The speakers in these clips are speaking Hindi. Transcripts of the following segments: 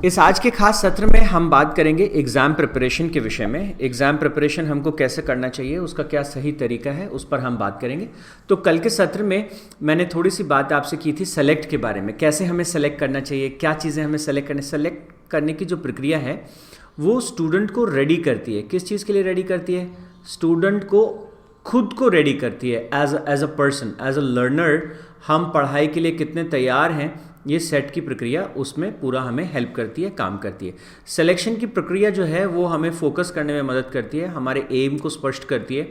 इस आज के खास सत्र में हम बात करेंगे एग्ज़ाम प्रिपरेशन के विषय में। एग्ज़ाम प्रिपरेशन हमको कैसे करना चाहिए, उसका क्या सही तरीका है, उस पर हम बात करेंगे। तो कल के सत्र में मैंने थोड़ी सी बात आपसे की थी सेलेक्ट के बारे में, कैसे हमें सेलेक्ट करना चाहिए, क्या चीज़ें हमें सेलेक्ट करने की जो प्रक्रिया है वो स्टूडेंट को रेडी करती है। किस चीज़ के लिए रेडी करती है? स्टूडेंट को खुद को रेडी करती है as a person, as a learner. हम पढ़ाई के लिए कितने तैयार हैं, ये सेट की प्रक्रिया उसमें पूरा हमें हेल्प करती है, काम करती है। सिलेक्शन की प्रक्रिया जो है वो हमें फोकस करने में मदद करती है, हमारे एम को स्पष्ट करती है।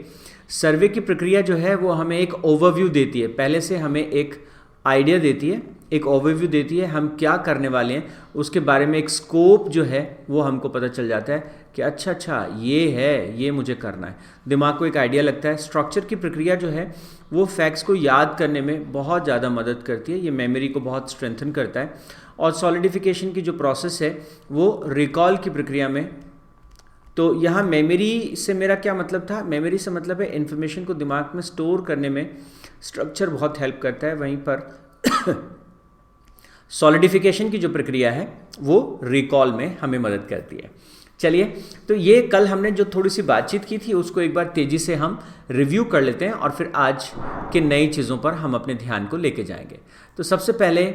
सर्वे की प्रक्रिया जो है वो हमें एक ओवरव्यू देती है, पहले से हमें एक आइडिया देती है, एक ओवरव्यू देती है, हम क्या करने वाले हैं उसके बारे में एक स्कोप जो है वो हमको पता चल जाता है कि अच्छा ये है, ये मुझे करना है। दिमाग को एक आइडिया लगता है। स्ट्रक्चर की प्रक्रिया जो है वो फैक्ट्स को याद करने में बहुत ज़्यादा मदद करती है, ये मेमोरी को बहुत स्ट्रेंथन करता है। और सॉलिडिफिकेशन की जो प्रोसेस है वो रिकॉल की प्रक्रिया में, तो यहाँ मेमोरी से मेरा क्या मतलब था? मेमोरी से मतलब है इन्फॉर्मेशन को दिमाग में स्टोर करने में स्ट्रक्चर बहुत हेल्प करता है। वहीं पर सॉलिडिफिकेशन की जो प्रक्रिया है वो रिकॉल में हमें मदद करती है। चलिए, तो ये कल हमने जो थोड़ी सी बातचीत की थी उसको एक बार तेज़ी से हम रिव्यू कर लेते हैं और फिर आज के नई चीज़ों पर हम अपने ध्यान को लेके जाएंगे। तो सबसे पहले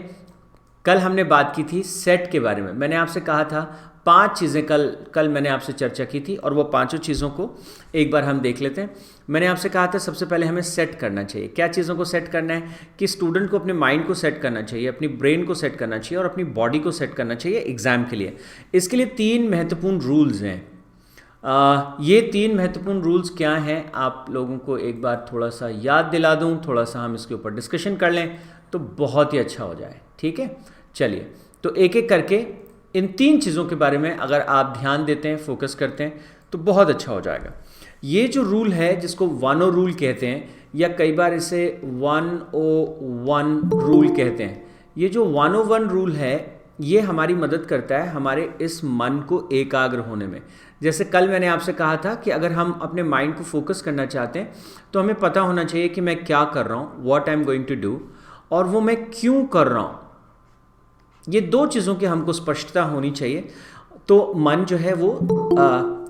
कल हमने बात की थी सेट के बारे में। मैंने आपसे कहा था 5 चीज़ें कल मैंने आपसे चर्चा की थी और वो 5 चीज़ों को एक बार हम देख लेते हैं। मैंने आपसे कहा था सबसे पहले हमें सेट करना चाहिए। क्या चीज़ों को सेट करना है कि स्टूडेंट को अपने माइंड को सेट करना चाहिए, अपनी ब्रेन को सेट करना चाहिए और अपनी बॉडी को सेट करना चाहिए एग्ज़ाम के लिए। इसके लिए 3 महत्वपूर्ण रूल्स हैं। ये 3 महत्वपूर्ण रूल्स क्या हैं, आप लोगों को एक बार थोड़ा सा याद दिला दूँ, थोड़ा सा हम इसके ऊपर डिस्कशन कर लें तो बहुत ही अच्छा हो जाए। ठीक है, चलिए तो एक एक करके इन 3 चीज़ों के बारे में अगर आप ध्यान देते हैं, फोकस करते हैं तो बहुत अच्छा हो जाएगा। ये जो रूल है जिसको 101 रूल कहते हैं या कई बार इसे 101 रूल कहते हैं, ये जो 101 रूल है ये हमारी मदद करता है हमारे इस मन को एकाग्र होने में। जैसे कल मैंने आपसे कहा था कि अगर हम अपने माइंड को फोकस करना चाहते हैं तो हमें पता होना चाहिए कि मैं क्या कर रहा हूँ, what I am going to do, और वो मैं क्यों कर रहा हूँ। ये 2 चीज़ों की हमको स्पष्टता होनी चाहिए तो मन जो है वो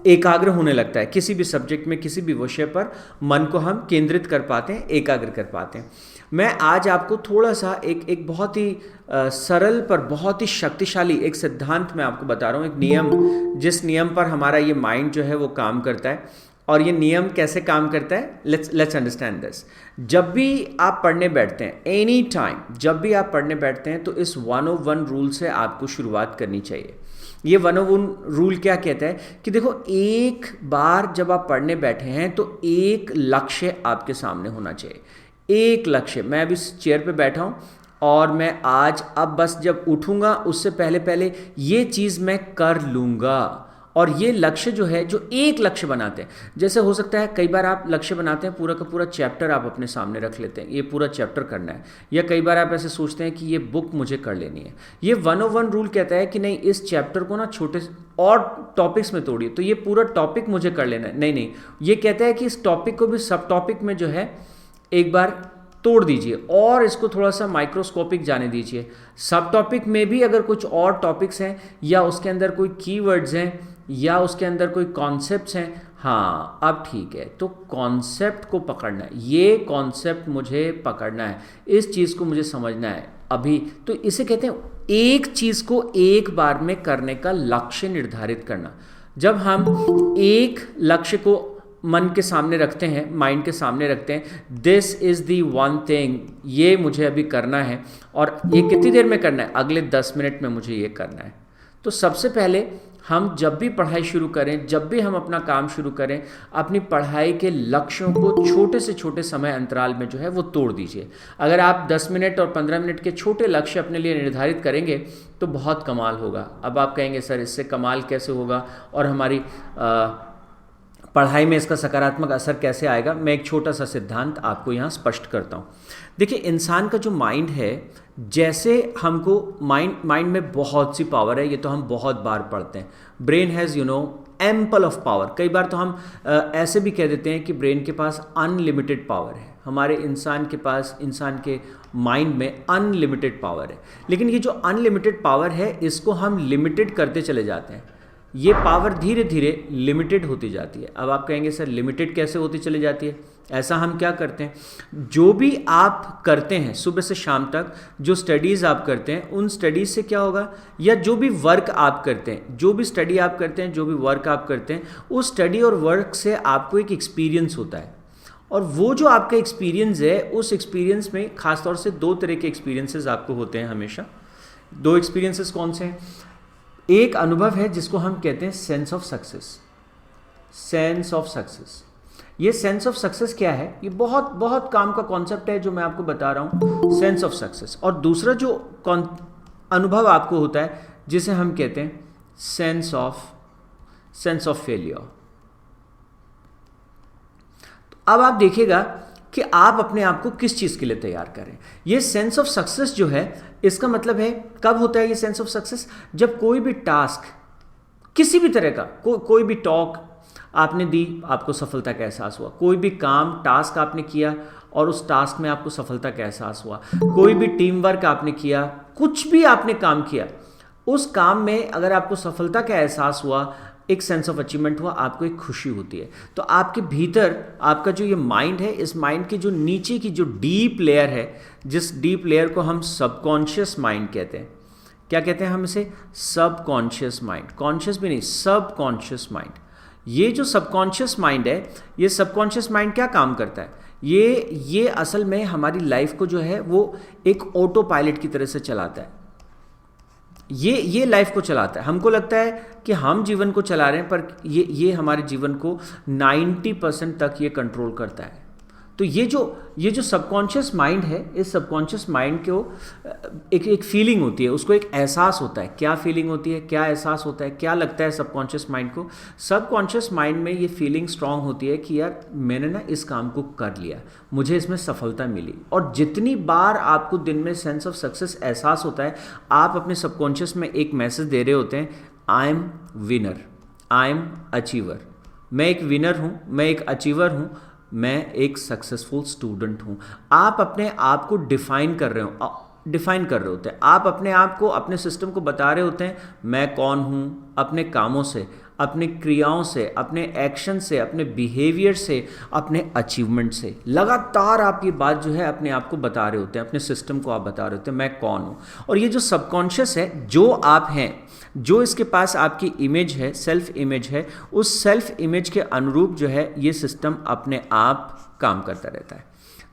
एकाग्र होने लगता है। किसी भी सब्जेक्ट में, किसी भी विषय पर मन को हम केंद्रित कर पाते हैं, एकाग्र कर पाते हैं। मैं आज आपको थोड़ा सा एक बहुत ही सरल पर बहुत ही शक्तिशाली एक सिद्धांत मैं आपको बता रहा हूँ, एक नियम, जिस नियम पर हमारा ये माइंड जो है वो काम करता है। और ये नियम कैसे काम करता है, लेट्स अंडरस्टैंड दिस। जब भी आप पढ़ने बैठते हैं, एनी टाइम जब भी आप पढ़ने बैठते हैं तो इस 101 रूल से आपको शुरुआत करनी चाहिए। ये 101 रूल क्या कहता है कि देखो, एक बार जब आप पढ़ने बैठे हैं तो एक लक्ष्य आपके सामने होना चाहिए। एक लक्ष्य, मैं अभी इस चेयर पे बैठा हूँ और मैं आज अब बस जब उठूँगा उससे पहले ये चीज़ मैं कर लूँगा। और ये लक्ष्य जो है, जो एक लक्ष्य बनाते हैं, जैसे हो सकता है कई बार आप लक्ष्य बनाते हैं पूरा का पूरा चैप्टर आप अपने सामने रख लेते हैं, ये पूरा चैप्टर करना है, या कई बार आप ऐसे सोचते हैं कि ये बुक मुझे कर लेनी है। ये 101 रूल कहता है कि नहीं, इस चैप्टर को ना छोटे और टॉपिक्स में तोड़िए, तो ये पूरा टॉपिक मुझे कर लेना है। नहीं, ये कहता है कि इस टॉपिक को भी सब टॉपिक में जो है एक बार तोड़ दीजिए और इसको थोड़ा सा माइक्रोस्कोपिक जाने दीजिए। सब टॉपिक में भी अगर कुछ और टॉपिक्स हैं या उसके अंदर कोई कीवर्ड्स हैं या उसके अंदर कोई कॉन्सेप्ट्स हैं, हाँ अब ठीक है, तो कॉन्सेप्ट को पकड़ना है, ये कॉन्सेप्ट मुझे पकड़ना है, इस चीज़ को मुझे समझना है अभी। तो इसे कहते हैं एक चीज़ को एक बार में करने का लक्ष्य निर्धारित करना। जब हम एक लक्ष्य को मन के सामने रखते हैं, माइंड के सामने रखते हैं, this is the one thing, ये मुझे अभी करना है और ये कितनी देर में करना है, अगले 10 मिनट में मुझे ये करना है। तो सबसे पहले हम जब भी पढ़ाई शुरू करें, जब भी हम अपना काम शुरू करें, अपनी पढ़ाई के लक्ष्यों को छोटे से छोटे समय अंतराल में जो है वो तोड़ दीजिए। अगर आप 10 मिनट और 15 मिनट के छोटे लक्ष्य अपने लिए निर्धारित करेंगे तो बहुत कमाल होगा। अब आप कहेंगे सर इससे कमाल कैसे होगा और हमारी पढ़ाई में इसका सकारात्मक असर कैसे आएगा? मैं एक छोटा सा सिद्धांत आपको यहाँ स्पष्ट करता हूँ। देखिए, इंसान का जो माइंड है, जैसे हमको माइंड में बहुत सी पावर है, ये तो हम बहुत बार पढ़ते हैं। Brain has ample of power. कई बार तो हम ऐसे भी कह देते हैं कि ब्रेन के पास अनलिमिटेड पावर है। हमारे इंसान के पास, इंसान के माइंड में अनलिमिटेड पावर है, लेकिन ये जो अनलिमिटेड पावर है इसको हम लिमिटेड करते चले जाते हैं। ये पावर धीरे धीरे लिमिटेड होती जाती है। अब आप कहेंगे सर लिमिटेड कैसे होती चली जाती है? ऐसा हम क्या करते हैं, जो भी आप करते हैं सुबह से शाम तक, जो स्टडीज़ आप करते हैं उन स्टडीज़ से क्या होगा, या जो भी वर्क आप करते हैं, जो भी स्टडी आप करते हैं, जो भी वर्क आप करते हैं, उस स्टडी और वर्क से आपको एक एक्सपीरियंस होता है। और वो जो आपका एक्सपीरियंस है, उस एक्सपीरियंस में खासतौर से दो तरह के एक्सपीरियंसेस आपको होते हैं हमेशा। दो एक्सपीरियंसेस कौन से हैं? एक अनुभव है जिसको हम कहते हैं sense of success. Sense of success, ये सेंस ऑफ सक्सेस क्या है? ये बहुत बहुत काम का कॉन्सेप्ट है जो मैं आपको बता रहा हूँ, सेंस ऑफ सक्सेस। और दूसरा जो अनुभव आपको होता है जिसे हम कहते हैं सेंस ऑफ फेलियर। अब आप देखिएगा कि आप अपने आप को किस चीज़ के लिए तैयार करें। ये सेंस ऑफ सक्सेस जो है, इसका मतलब है कब होता है ये सेंस ऑफ सक्सेस? जब कोई भी टास्क, किसी भी तरह का कोई भी टॉक आपने दी, आपको सफलता का एहसास हुआ। कोई भी काम, टास्क आपने किया और उस टास्क में आपको सफलता का एहसास हुआ। कोई भी टीम वर्क आपने किया, कुछ भी आपने काम किया, उस काम में अगर आपको सफलता का एहसास हुआ, एक सेंस ऑफ अचीवमेंट हुआ, आपको एक खुशी होती है। तो आपके भीतर आपका जो ये माइंड है, इस माइंड की जो नीचे की जो डीप लेयर है, जिस डीप लेयर को हम सबकॉन्शियस माइंड कहते हैं। क्या कहते हैं हम इसे? Subconscious mind. कॉन्शियस भी नहीं, सबकॉन्शियस माइंड। ये जो सबकॉन्शियस माइंड है, ये सबकॉन्शियस माइंड क्या काम करता है? ये असल में हमारी लाइफ को जो है वो एक ऑटो पायलट की तरह से चलाता है। ये लाइफ को चलाता है। हमको लगता है कि हम जीवन को चला रहे हैं, पर ये हमारे जीवन को 90% तक ये कंट्रोल करता है। तो ये जो सबकॉन्शियस माइंड है, इस सबकॉन्शियस माइंड को एक फीलिंग होती है, उसको एक एहसास होता है। क्या फीलिंग होती है, क्या एहसास होता है, क्या लगता है सबकॉन्शियस माइंड को? सबकॉन्शियस माइंड में ये फीलिंग स्ट्रांग होती है कि यार मैंने ना इस काम को कर लिया, मुझे इसमें सफलता मिली। और जितनी बार आपको दिन में सेंस ऑफ सक्सेस एहसास होता है, आप अपने सबकॉन्शियस में एक मैसेज दे रहे होते हैं, I am winner, I M achiever. मैं एक विनर हूँ, मैं एक अचीवर हूँ, मैं एक सक्सेसफुल स्टूडेंट हूँ। आप अपने आप को डिफाइन कर रहे होते हैं। आप अपने आप को, अपने सिस्टम को बता रहे होते हैं मैं कौन हूँ, अपने कामों से, अपने क्रियाओं से, अपने एक्शन से, अपने बिहेवियर से, अपने अचीवमेंट से। लगातार आप ये बात जो है अपने आप को बता रहे होते हैं, अपने सिस्टम को आप बता रहे होते हैं मैं कौन हूँ। और ये जो सबकॉन्शियस है, जो आप हैं, जो इसके पास आपकी इमेज है, सेल्फ इमेज है, उस सेल्फ इमेज के अनुरूप जो है ये सिस्टम अपने आप काम करता रहता है।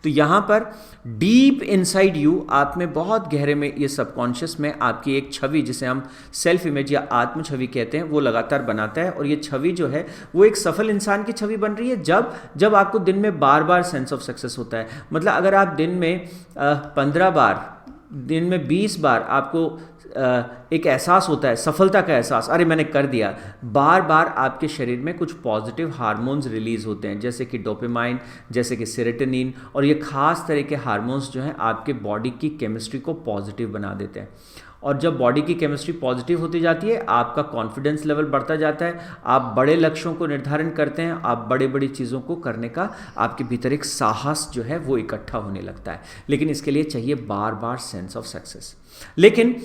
तो यहाँ पर डीप इनसाइड यू, आप में बहुत गहरे में, ये सबकॉन्शियस में आपकी एक छवि, जिसे हम सेल्फ इमेज या आत्म छवि कहते हैं, वो लगातार बनाता है। और ये छवि जो है वो एक सफल इंसान की छवि बन रही है जब आपको दिन में बार बार सेंस ऑफ सक्सेस होता है। मतलब अगर आप दिन में 15 बार, दिन में 20 बार आपको एक एहसास होता है, सफलता का एहसास, अरे मैंने कर दिया, बार बार आपके शरीर में कुछ पॉजिटिव हार्मोन्स रिलीज होते हैं, जैसे कि डोपामाइन, जैसे कि सेरोटोनिन। और ये खास तरह के हार्मोन्स जो हैं आपके बॉडी की केमिस्ट्री को पॉजिटिव बना देते हैं। और जब बॉडी की केमिस्ट्री पॉजिटिव होती जाती है, आपका कॉन्फिडेंस लेवल बढ़ता जाता है, आप बड़े लक्ष्यों को निर्धारण करते हैं, आप बड़ी बड़ी चीज़ों को करने का आपके भीतर एक साहस जो है वो इकट्ठा होने लगता है। लेकिन इसके लिए चाहिए बार बार सेंस ऑफ सक्सेस। लेकिन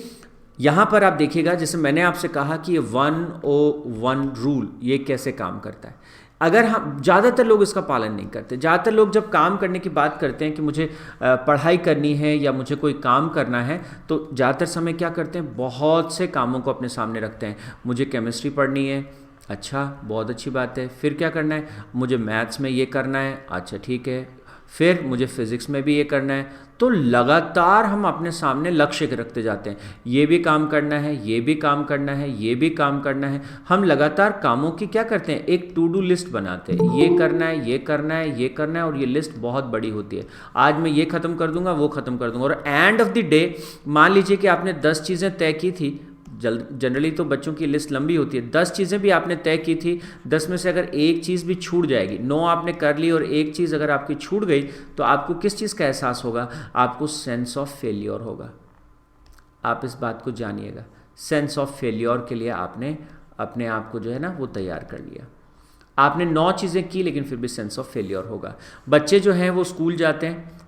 यहाँ पर आप देखिएगा, जैसे मैंने आपसे कहा कि ये 101 रूल ये कैसे काम करता है। अगर हम, ज़्यादातर लोग इसका पालन नहीं करते। ज़्यादातर लोग जब काम करने की बात करते हैं कि मुझे पढ़ाई करनी है या मुझे कोई काम करना है, तो ज़्यादातर समय क्या करते हैं, बहुत से कामों को अपने सामने रखते हैं। मुझे केमिस्ट्री पढ़नी है, अच्छा बहुत अच्छी बात है। फिर क्या करना है, मुझे मैथ्स में ये करना है, अच्छा ठीक है। फिर मुझे फिज़िक्स में भी ये करना है। तो लगातार हम अपने सामने लक्ष्य रखते जाते हैं, ये भी काम करना है, ये भी काम करना है, ये भी काम करना है। हम लगातार कामों की क्या करते हैं, एक टू डू लिस्ट बनाते हैं, ये करना है, ये करना है, ये करना है। और ये लिस्ट बहुत बड़ी होती है, आज मैं ये ख़त्म कर दूंगा, वो ख़त्म कर दूंगा। और एंड ऑफ द डे मान लीजिए कि आपने 10 चीज़ें तय की थी। जनरली तो बच्चों की लिस्ट लंबी होती है, 10 चीज़ें भी आपने तय की थी, 10 में से अगर एक चीज़ भी छूट जाएगी, 9 आपने कर ली और एक चीज़ अगर आपकी छूट गई, तो आपको किस चीज़ का एहसास होगा, आपको सेंस ऑफ फेलियर होगा। आप इस बात को जानिएगा, सेंस ऑफ फेलियर के लिए आपने अपने आप को जो है ना वो तैयार कर लिया। आपने 9 चीज़ें की लेकिन फिर भी सेंस ऑफ फेलियर होगा। बच्चे जो हैं वो स्कूल जाते हैं,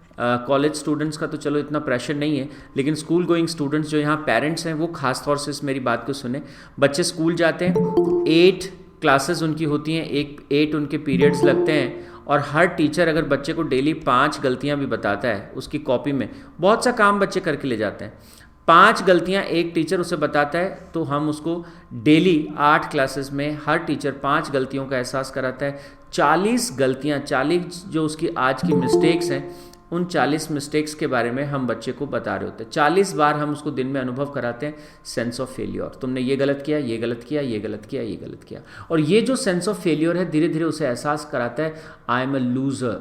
कॉलेज स्टूडेंट्स का तो चलो इतना प्रेशर नहीं है, लेकिन स्कूल गोइंग स्टूडेंट्स जो यहाँ पेरेंट्स हैं वो खास तौर से इस मेरी बात को सुने। बच्चे स्कूल जाते हैं, 8 क्लासेस उनकी होती हैं, 8 उनके पीरियड्स लगते हैं, और हर टीचर अगर बच्चे को डेली 5 गलतियाँ भी बताता है उसकी कॉपी में, बहुत सा काम बच्चे करके ले जाते हैं, 5 गलतियाँ एक टीचर उसे बताता है, तो हम उसको डेली 8 क्लासेस में हर टीचर 5 गलतियों का एहसास कराता है। 40 गलतियाँ, 40 जो उसकी आज की मिस्टेक्स हैं, उन 40 मिस्टेक्स के बारे में हम बच्चे को बता रहे होते हैं। 40 बार हम उसको दिन में अनुभव कराते हैं सेंस ऑफ फेलियर। तुमने ये गलत किया, ये गलत किया, ये गलत किया, ये गलत किया। और ये जो सेंस ऑफ फेलियर है धीरे धीरे उसे एहसास कराता है I am a loser,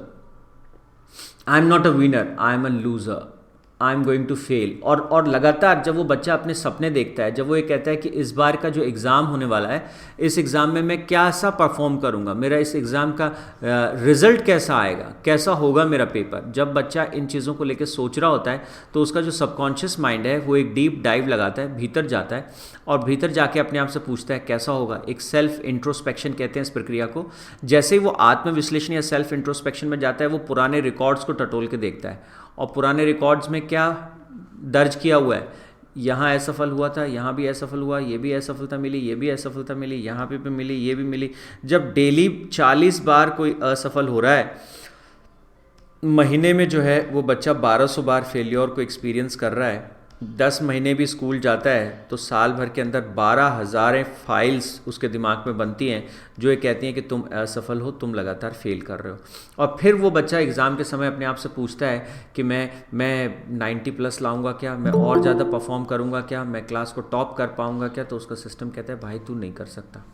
I am not a winner, I am a loser, I am going to fail. और लगातार जब वो बच्चा अपने सपने देखता है, जब वो ये कहता है कि इस बार का जो एग्ज़ाम होने वाला है, इस एग्ज़ाम में मैं कैसा परफॉर्म करूँगा, मेरा इस एग्ज़ाम का रिज़ल्ट कैसा आएगा, कैसा होगा मेरा पेपर, जब बच्चा इन चीज़ों को लेकर सोच रहा होता है तो उसका जो सबकॉन्शियस माइंड है वो एक डीप डाइव लगाता है, भीतर जाता है और भीतर जाके अपने आप से पूछता है कैसा होगा। एक सेल्फ इंट्रोस्पेक्शन कहते हैं इस प्रक्रिया को। जैसे ही वो आत्मविश्लेषण या सेल्फ इंट्रोस्पेक्शन में जाता है, वो पुराने रिकॉर्ड्स को टटोल के देखता है, और पुराने रिकॉर्ड्स में क्या दर्ज किया हुआ है, यहाँ असफल हुआ था, यहाँ भी असफल हुआ, ये भी असफलता मिली, ये भी असफलता मिली, यहाँ पे भी मिली, ये भी मिली। जब डेली 40 बार कोई असफल हो रहा है, महीने में जो है वो बच्चा 1200 बार फेलियर को एक्सपीरियंस कर रहा है, 10 महीने भी स्कूल जाता है, तो साल भर के अंदर 12,000 फाइल्स उसके दिमाग में बनती हैं जो ये कहती हैं कि तुम असफल हो, तुम लगातार फेल कर रहे हो। और फिर वो बच्चा एग्ज़ाम के समय अपने आप से पूछता है कि मैं 90 प्लस लाऊंगा क्या, मैं और ज़्यादा परफॉर्म करूंगा क्या, मैं क्लास को टॉप कर पाऊंगा क्या। तो उसका सिस्टम कहता है भाई तू नहीं कर सकता।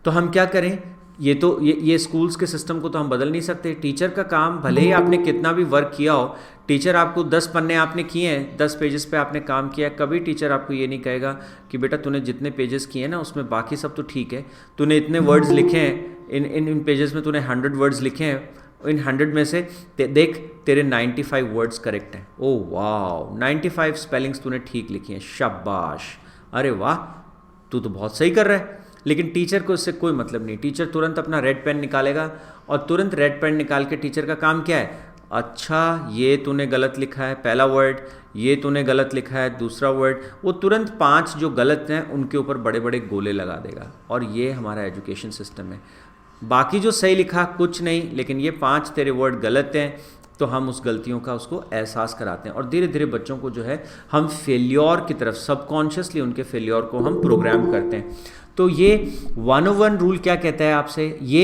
तो हम क्या करें, ये स्कूल्स के सिस्टम को तो हम बदल नहीं सकते। टीचर का काम, भले ही आपने कितना भी वर्क किया हो, टीचर आपको 10 पन्ने आपने किए हैं, 10 पेजेस पे आपने काम किया है, कभी टीचर आपको ये नहीं कहेगा कि बेटा तूने जितने पेजेस किए हैं ना उसमें बाकी सब तो ठीक है, तूने इतने वर्ड्स लिखे हैं, इन पेजेस में तूने 100 वर्ड्स लिखे हैं, इन 100 में से देख तेरे 95 वर्ड्स करेक्ट हैं। ओ वाह, 95 स्पेलिंग्स तूने ठीक लिखी हैं, शाबाश, अरे वाह, तू तो बहुत सही कर रहा है। लेकिन टीचर को इससे कोई मतलब नहीं। टीचर तुरंत अपना रेड पेन निकालेगा और तुरंत रेड पेन निकाल के टीचर का काम क्या है, अच्छा ये तूने गलत लिखा है पहला वर्ड, ये तूने गलत लिखा है दूसरा वर्ड, वो तुरंत 5 जो गलत हैं उनके ऊपर बड़े बड़े गोले लगा देगा। और ये हमारा एजुकेशन सिस्टम है। बाकी जो सही लिखा कुछ नहीं, लेकिन ये 5 तेरे वर्ड गलत हैं, तो हम उस गलतियों का उसको एहसास कराते हैं और धीरे धीरे बच्चों को जो है हम फेल्योर की तरफ, सबकॉन्शियसली उनके फेल्योर को हम प्रोग्राम करते हैं। तो ये 101 रूल क्या कहता है आपसे, ये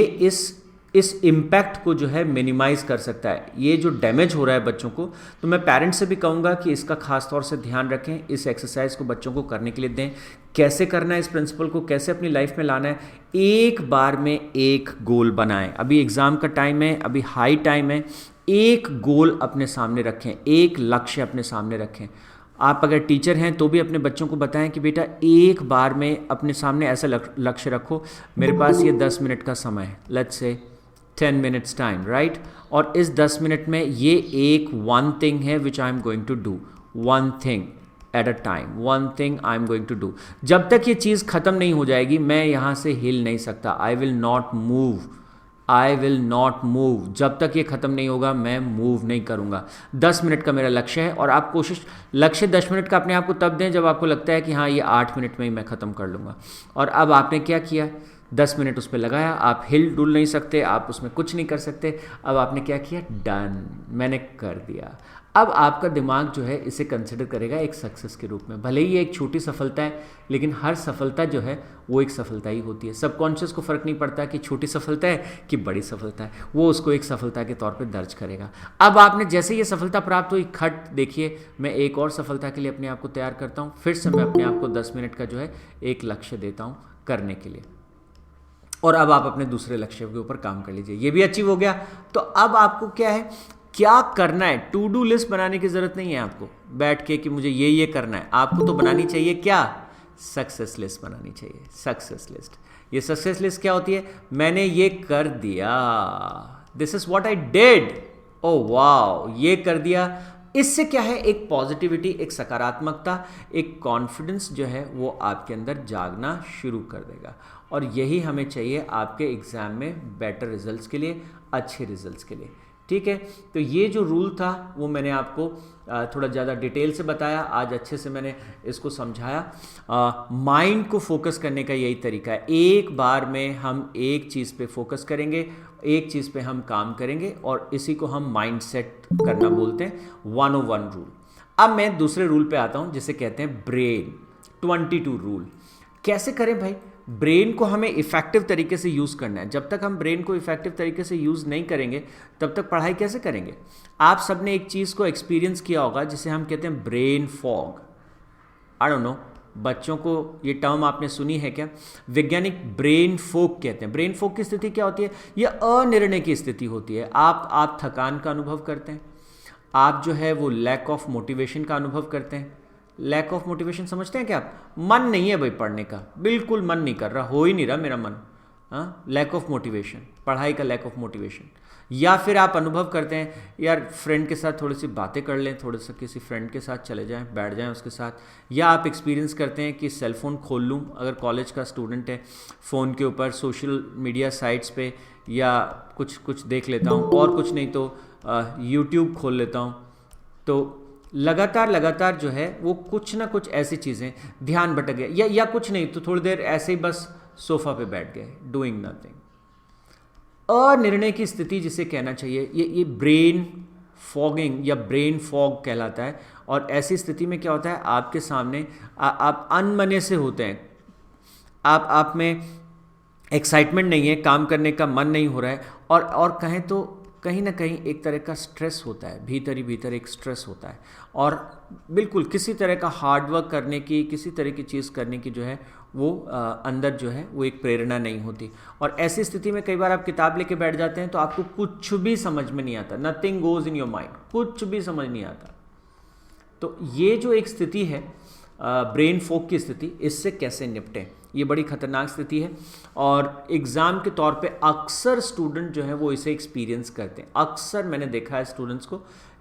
इस इम्पैक्ट को जो है मिनिमाइज़ कर सकता है, ये जो डैमेज हो रहा है बच्चों को। तो मैं पेरेंट्स से भी कहूँगा कि इसका खास तौर से ध्यान रखें, इस एक्सरसाइज को बच्चों को करने के लिए दें। कैसे करना है, इस प्रिंसिपल को कैसे अपनी लाइफ में लाना है, एक बार में एक गोल बनाएं। अभी एग्ज़ाम का टाइम है, अभी हाई टाइम है, एक गोल अपने सामने रखें, एक लक्ष्य अपने सामने रखें। आप अगर टीचर हैं तो भी अपने बच्चों को बताएं कि बेटा एक बार में अपने सामने ऐसा लक्ष्य रखो, मेरे पास ये 10 मिनट का समय है, let's say 10 minutes time, right, और इस 10 मिनट में ये एक वन थिंग है which I am going to do, one thing at a time, one thing I am going to do. जब तक ये चीज़ ख़त्म नहीं हो जाएगी मैं यहाँ से हिल नहीं सकता, I will not move, I will not move. जब तक ये ख़त्म नहीं होगा मैं मूव नहीं करूँगा। 10 मिनट का मेरा लक्ष्य है और आप कोशिश, लक्ष्य 10 मिनट का अपने आप को तब दें जब आपको लगता है कि हाँ ये 8 मिनट में ही मैं ख़त्म कर लूँगा। और अब आपने क्या किया, 10 मिनट उस पर लगाया, आप हिल डुल नहीं सकते, आप उसमें कुछ नहीं कर सकते, अब आपने क्या किया, डन, मैंने कर दिया। अब आपका दिमाग जो है इसे कंसिडर करेगा एक सक्सेस के रूप में। भले ही ये एक छोटी सफलता है, लेकिन हर सफलता जो है वो एक सफलता ही होती है। सबकॉन्शियस को फ़र्क नहीं पड़ता कि छोटी सफलता है कि बड़ी सफलता है, वो उसको एक सफलता के तौर पे दर्ज करेगा। अब आपने जैसे ये सफलता प्राप्त हुई, खट देखिए मैं एक और सफलता के लिए अपने आप को तैयार करता हूँ, फिर से मैं अपने आप को 10 मिनट का जो है एक लक्ष्य देता हूँ करने के लिए। और अब आप अपने दूसरे लक्ष्य के ऊपर काम कर लीजिए, ये भी अचीव हो गया। तो अब आपको क्या है, क्या करना है, टू डू लिस्ट बनाने की ज़रूरत नहीं है आपको बैठ के कि मुझे ये करना है। आपको तो बनानी चाहिए क्या, सक्सेस लिस्ट बनानी चाहिए, सक्सेस लिस्ट। ये सक्सेस लिस्ट क्या होती है, मैंने ये कर दिया, this is what I did, oh wow, ये कर दिया। इससे क्या है, एक पॉजिटिविटी, एक सकारात्मकता, एक कॉन्फिडेंस जो है वो आपके अंदर जागना शुरू कर देगा। और यही हमें चाहिए आपके एग्ज़ाम में बेटर रिजल्ट्स के लिए, अच्छे रिजल्ट्स के लिए। ठीक है। तो ये जो रूल था वो मैंने आपको थोड़ा ज़्यादा डिटेल से बताया, आज अच्छे से मैंने इसको समझाया। माइंड को फोकस करने का यही तरीका है, एक बार में हम एक चीज़ पे फोकस करेंगे, एक चीज़ पे हम काम करेंगे, और इसी को हम माइंड सेट करना बोलते हैं, 101 रूल। अब मैं दूसरे रूल पे आता हूँ जिसे कहते हैं ब्रेन 22 रूल। कैसे करें भाई? ब्रेन को हमें इफेक्टिव तरीके से यूज़ करना है। जब तक हम ब्रेन को इफेक्टिव तरीके से यूज़ नहीं करेंगे तब तक पढ़ाई कैसे करेंगे? आप सबने एक चीज़ को एक्सपीरियंस किया होगा जिसे हम कहते हैं brain fog. I don't know, बच्चों को ये टर्म आपने सुनी है क्या? वैज्ञानिक ब्रेन फॉग कहते हैं। ब्रेन फॉग की स्थिति क्या होती है? यह अनिर्णय की स्थिति होती है। आप थकान का अनुभव करते हैं, आप जो है वो लैक ऑफ मोटिवेशन का अनुभव करते हैं। लैक ऑफ मोटिवेशन समझते हैं क्या आप? मन नहीं है भाई पढ़ने का, बिल्कुल मन नहीं कर रहा, हो ही नहीं रहा मेरा मन। हाँ, लैक ऑफ मोटिवेशन, पढ़ाई का लैक ऑफ मोटिवेशन। या फिर आप अनुभव करते हैं यार फ्रेंड के साथ थोड़ी सी बातें कर लें, थोड़ा सा किसी फ्रेंड के साथ चले जाएं, बैठ जाएं उसके साथ। या आप एक्सपीरियंस करते हैं कि सेल फ़ोन खोल लूँ, अगर कॉलेज का स्टूडेंट है, फ़ोन के ऊपर सोशल मीडिया साइट्स पे या कुछ देख लेता हूँ, और कुछ नहीं तो यूट्यूब खोल लेता हूँ। तो लगातार जो है वो कुछ ना कुछ ऐसी चीज़ें, ध्यान भटक गया, या कुछ नहीं तो थोड़ी देर ऐसे ही बस सोफा पे बैठ गए, डूइंग नथिंग। अनिर्णय की स्थिति जिसे कहना चाहिए, ये ब्रेन फॉगिंग या ब्रेन फॉग कहलाता है। और ऐसी स्थिति में क्या होता है, आपके सामने आप अनमने से होते हैं, आप में एक्साइटमेंट नहीं है, काम करने का मन नहीं हो रहा है, और कहें तो कहीं ना कहीं एक तरह का स्ट्रेस होता है, भीतर ही भीतर एक स्ट्रेस होता है, और बिल्कुल किसी तरह का हार्डवर्क करने की, किसी तरह की चीज़ करने की जो है वो अंदर जो है वो एक प्रेरणा नहीं होती। और ऐसी स्थिति में कई बार आप किताब लेके बैठ जाते हैं तो आपको कुछ भी समझ में नहीं आता, nothing goes in your mind, कुछ भी समझ नहीं आता। तो ये जो एक स्थिति है ब्रेन फॉग की स्थिति, इससे कैसे निपटें, ये बड़ी खतरनाक स्थिति है। और एग्ज़ाम के तौर पे अक्सर स्टूडेंट जो है वो इसे एक्सपीरियंस करते हैं। अक्सर मैंने देखा है स्टूडेंट्स को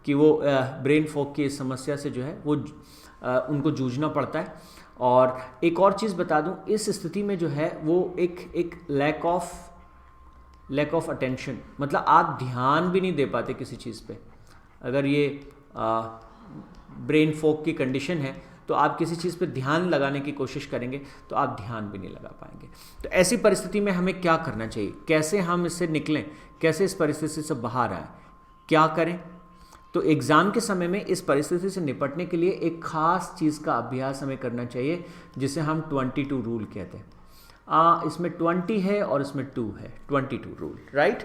कि वो ब्रेन फॉग की इस समस्या से जो है वो उनको जूझना पड़ता है। और एक और चीज़ बता दूं, इस स्थिति में जो है वो एक लैक ऑफ अटेंशन, मतलब आप ध्यान भी नहीं दे पाते किसी चीज़ पे। अगर ये ब्रेन फॉग की कंडीशन है तो आप किसी चीज़ पे ध्यान लगाने की कोशिश करेंगे तो आप ध्यान भी नहीं लगा पाएंगे। तो ऐसी परिस्थिति में हमें क्या करना चाहिए, कैसे हम इससे निकलें, कैसे इस परिस्थिति से बाहर आएँ, क्या करें? तो एग्ज़ाम के समय में इस परिस्थिति से निपटने के लिए एक ख़ास चीज़ का अभ्यास हमें करना चाहिए जिसे हम 22 रूल कहते हैं। इसमें 20 है और इसमें 2 है, 22 रूल, राइट।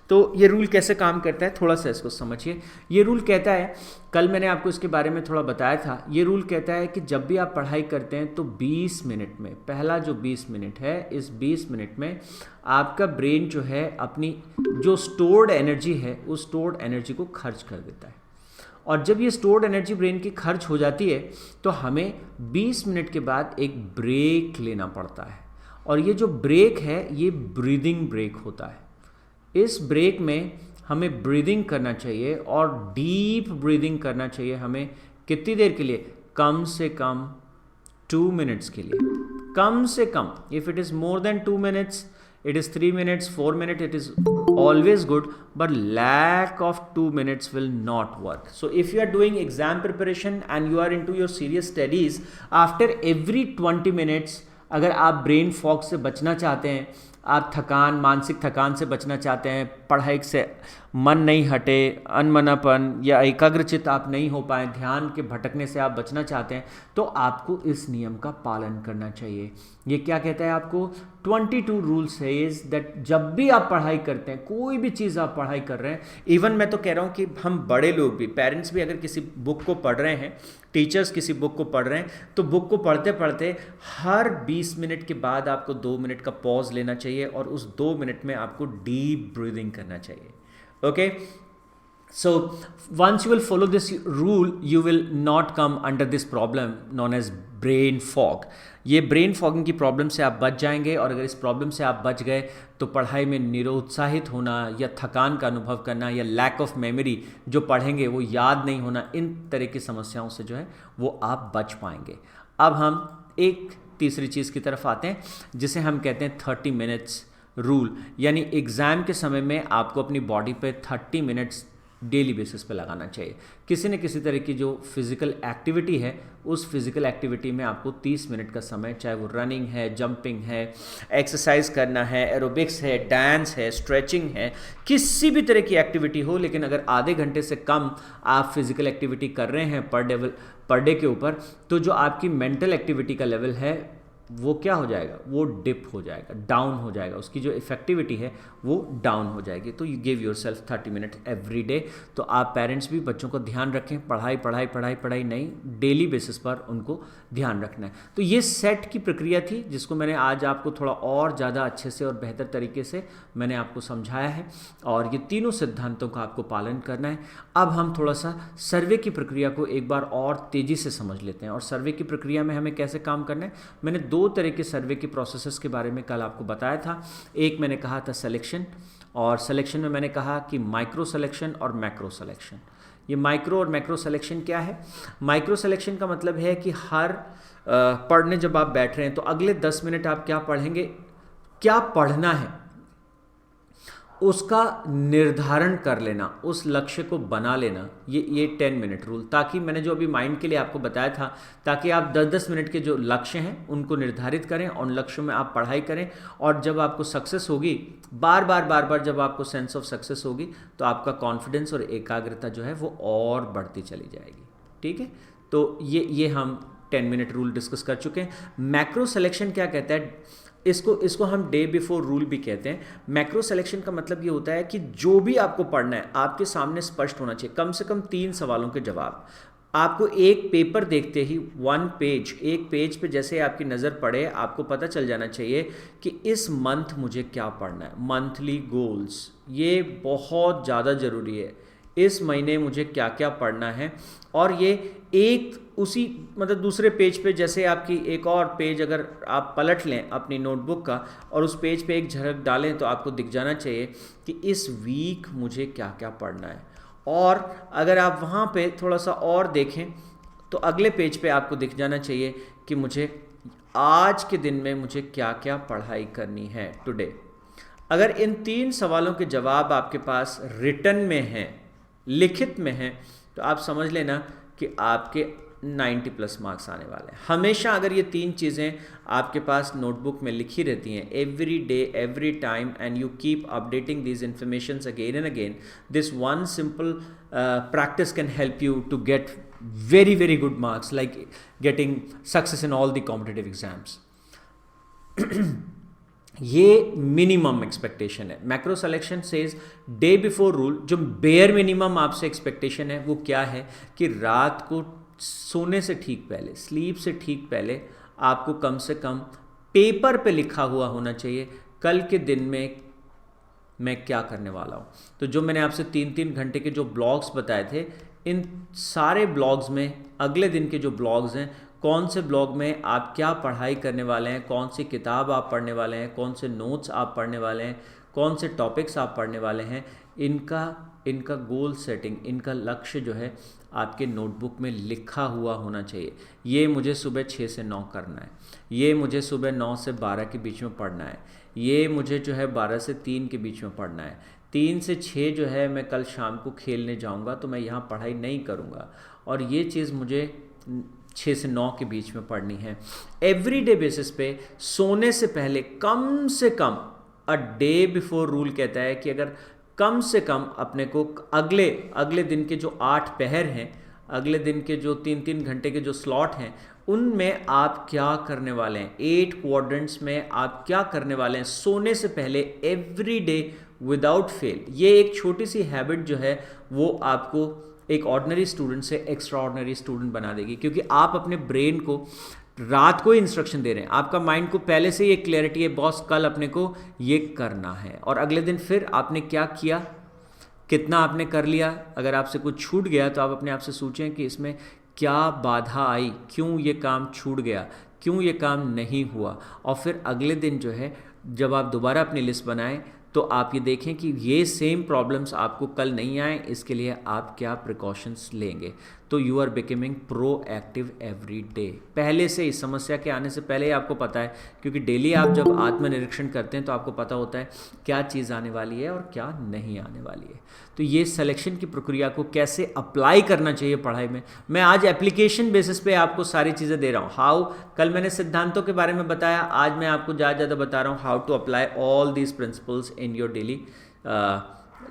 तो ये रूल कैसे काम करता है थोड़ा सा इसको समझिए। ये रूल कहता है, कल मैंने आपको इसके बारे में थोड़ा बताया था, ये रूल कहता है कि जब भी आप पढ़ाई करते हैं तो 20 मिनट में, पहला जो 20 मिनट है, इस 20 मिनट में आपका ब्रेन जो है अपनी जो स्टोर्ड एनर्जी है उस स्टोर्ड एनर्जी को खर्च कर देता है। और जब ये स्टोर्ड एनर्जी ब्रेन की खर्च हो जाती है तो हमें 20 मिनट के बाद एक ब्रेक लेना पड़ता है। और ये जो ब्रेक है ये ब्रीदिंग ब्रेक होता है। इस ब्रेक में हमें ब्रीदिंग करना चाहिए, और डीप ब्रीदिंग करना चाहिए हमें। कितनी देर के लिए? कम से कम 2 मिनट्स के लिए, कम से कम। If it is more than 2 minutes, it is 3 minutes, 4 minutes, it is always good, but lack of 2 minutes will not work. So if you are doing exam preparation and you are into your serious studies, after every 20 minutes, अगर आप ब्रेन फॉग से बचना चाहते हैं, आप मानसिक थकान से बचना चाहते हैं, पढ़ाई से मन नहीं हटे, अनमनापन या एकाग्रचित आप नहीं हो पाए, ध्यान के भटकने से आप बचना चाहते हैं, तो आपको इस नियम का पालन करना चाहिए। ये क्या कहता है आपको? 22 रूल सेज दैट जब भी आप पढ़ाई करते हैं, कोई भी चीज़ आप पढ़ाई कर रहे हैं, इवन मैं तो कह रहा हूँ कि हम बड़े लोग भी, पेरेंट्स भी अगर किसी बुक को पढ़ रहे हैं, टीचर्स किसी बुक को पढ़ रहे हैं, तो बुक को पढ़ते पढ़ते हर 20 मिनट के बाद आपको 2 मिनट का पॉज लेना चाहिए, और उस 2 मिनट में आपको डीप ब्रीदिंग करना चाहिए। Okay, so once you will follow this rule, you will not come under this problem known as brain fog. ये ब्रेन फॉगिंग की प्रॉब्लम से आप बच जाएंगे, और अगर इस प्रॉब्लम से आप बच गए तो पढ़ाई में निरुत्साहित होना या थकान का अनुभव करना या लैक ऑफ मेमोरी, जो पढ़ेंगे वो याद नहीं होना, इन तरह की समस्याओं से जो है वो आप बच पाएंगे। अब हम एक तीसरी चीज़ की तरफ आते हैं जिसे हम कहते हैं 30 मिनट्स रूल, यानी एग्ज़ाम के समय में आपको अपनी बॉडी पे 30 मिनट्स डेली बेसिस पे लगाना चाहिए। किसी न किसी तरह की जो फिज़िकल एक्टिविटी है, उस फिज़िकल एक्टिविटी में आपको 30 मिनट का समय, चाहे वो रनिंग है, जंपिंग है, एक्सरसाइज करना है, एरोबिक्स है, डांस है, स्ट्रेचिंग है, किसी भी तरह की एक्टिविटी हो, लेकिन अगर आधे घंटे से कम आप फिज़िकल एक्टिविटी कर रहे हैं पर डे के ऊपर, तो जो आपकी मेंटल एक्टिविटी का लेवल है वो क्या हो जाएगा, वो डिप हो जाएगा, डाउन हो जाएगा, उसकी जो इफेक्टिविटी है वो डाउन हो जाएगी। तो you give your self 30 minute every day. तो आप पेरेंट्स भी बच्चों को ध्यान रखें, पढ़ाई पढ़ाई पढ़ाई पढ़ाई नहीं, डेली बेसिस पर उनको ध्यान रखना है। तो ये सेट की प्रक्रिया थी जिसको मैंने आज आपको थोड़ा और ज़्यादा अच्छे से और बेहतर तरीके से मैंने आपको समझाया है, और ये तीनों सिद्धांतों का आपको पालन करना है। अब हम थोड़ा सा सर्वे की प्रक्रिया को एक बार और तेज़ी से समझ लेते हैं, और सर्वे की प्रक्रिया में हमें कैसे काम करना है। मैंने 2 तरह के सर्वे के प्रोसेसेस के बारे में कल आपको बताया था। एक मैंने कहा था सिलेक्शन, और सिलेक्शन में मैंने कहा कि माइक्रो सिलेक्शन और मैक्रो सिलेक्शन। ये माइक्रो और मैक्रो सिलेक्शन क्या है? माइक्रो सिलेक्शन का मतलब है कि हर पढ़ने जब आप बैठ रहे हैं तो अगले 10 मिनट आप क्या पढ़ेंगे, क्या पढ़ना है उसका निर्धारण कर लेना, उस लक्ष्य को बना लेना, ये 10 मिनट रूल। ताकि मैंने जो अभी माइंड के लिए आपको बताया था, ताकि आप 10-10 मिनट के जो लक्ष्य हैं उनको निर्धारित करें, उन लक्ष्यों में आप पढ़ाई करें, और जब आपको सक्सेस होगी, बार बार जब आपको सेंस ऑफ सक्सेस होगी, तो आपका कॉन्फिडेंस और एकाग्रता जो है वो और बढ़ती चली जाएगी। ठीक है, तो ये हम 10 मिनट रूल डिस्कस कर चुके हैं। मैक्रो सिलेक्शन क्या कहता है, इसको हम डे बिफोर रूल भी कहते हैं। मैक्रो सिलेक्शन का मतलब ये होता है कि जो भी आपको पढ़ना है आपके सामने स्पष्ट होना चाहिए, कम से कम 3 सवालों के जवाब। आपको एक पेपर देखते ही एक पेज पे जैसे आपकी नज़र पड़े, आपको पता चल जाना चाहिए कि इस मंथ मुझे क्या पढ़ना है। मंथली गोल्स, ये बहुत ज़्यादा ज़रूरी है। इस महीने मुझे क्या क्या पढ़ना है, और ये एक उसी मतलब दूसरे पेज पे, जैसे आपकी एक और पेज अगर आप पलट लें अपनी नोटबुक का और उस पेज पे एक झलक डालें, तो आपको दिख जाना चाहिए कि इस वीक मुझे क्या क्या पढ़ना है। और अगर आप वहाँ पे थोड़ा सा और देखें तो अगले पेज पे आपको दिख जाना चाहिए कि मुझे आज के दिन में मुझे क्या क्या पढ़ाई करनी है टुडे। अगर इन 3 सवालों के जवाब आपके पास रिटन में हैं, लिखित में हैं, तो आप समझ लेना कि आपके 90+ मार्क्स आने वाले हैं। हमेशा अगर ये 3 चीज़ें आपके पास नोटबुक में लिखी रहती हैं, every day every time, and you keep updating these informations again and again, this one simple practice can help you to get very good marks, like getting success in all the competitive exams. ये मिनिमम एक्सपेक्टेशन है। Macro selection says day before rule, जो बेयर मिनिमम आपसे एक्सपेक्टेशन है वो क्या है कि रात को सोने से ठीक पहले, स्लीप से ठीक पहले आपको कम से कम पेपर पे लिखा हुआ होना चाहिए कल के दिन में मैं क्या करने वाला हूँ। तो जो मैंने आपसे 3-3 घंटे के जो ब्लॉग्स बताए थे, इन सारे ब्लॉग्स में अगले दिन के जो ब्लॉग्स हैं, कौन से ब्लॉग में आप क्या पढ़ाई करने वाले हैं, कौन सी किताब आप पढ़ने वाले हैं, कौन से नोट्स आप पढ़ने वाले हैं, कौन से टॉपिक्स आप पढ़ने वाले हैं, इनका गोल सेटिंग, इनका लक्ष्य जो है आपके नोटबुक में लिखा हुआ होना चाहिए। ये मुझे सुबह 6 से 9 करना है, ये मुझे सुबह 9 से 12 के बीच में पढ़ना है, ये मुझे जो है 12 से 3 के बीच में पढ़ना है, 3 से 6 जो है मैं कल शाम को खेलने जाऊंगा तो मैं यहाँ पढ़ाई नहीं करूँगा, और ये चीज़ मुझे 6 से 9 के बीच में पढ़नी है। एवरीडे बेसिस पे सोने से पहले कम से कम, अ डे बिफोर रूल कहता है कि अगर कम से कम अपने को अगले दिन के जो 8 पहर हैं, अगले दिन के जो 3-3 घंटे के जो स्लॉट हैं, उनमें आप क्या करने वाले हैं, 8 क्वाड्रेंट्स में आप क्या करने वाले हैं सोने से पहले एवरी डे विदाउट फेल। ये एक छोटी सी हैबिट जो है वो आपको एक ऑर्डिनरी स्टूडेंट से एक्स्ट्रा ऑर्डिनरी स्टूडेंट बना देगी, क्योंकि आप अपने ब्रेन को रात को इंस्ट्रक्शन दे रहे हैं, आपका माइंड को पहले से ये क्लैरिटी है, बॉस कल अपने को ये करना है, और अगले दिन फिर आपने क्या किया, कितना आपने कर लिया। अगर आपसे कुछ छूट गया तो आप अपने आप से सोचें कि इसमें क्या बाधा आई, क्यों ये काम छूट गया, क्यों ये काम नहीं हुआ, और फिर अगले दिन जो है जब आप दोबारा अपनी लिस्ट बनाएं तो आप ये देखें कि ये सेम प्रॉब्लम्स आपको कल नहीं आए, इसके लिए आप क्या प्रिकॉशंस लेंगे। तो you are becoming proactive every day. पहले से इस समस्या के आने से पहले ही आपको पता है, क्योंकि डेली आप जब आत्मनिरीक्षण करते हैं तो आपको पता होता है क्या चीज़ आने वाली है और क्या नहीं आने वाली है। तो ये सिलेक्शन की प्रक्रिया को कैसे अप्लाई करना चाहिए पढ़ाई में, मैं आज एप्लीकेशन बेसिस पे आपको सारी चीज़ें दे रहा हूँ। हाउ, कल मैंने सिद्धांतों के बारे में बताया, आज मैं आपको ज़्यादा बता रहा हूँ how to apply all these principles in your daily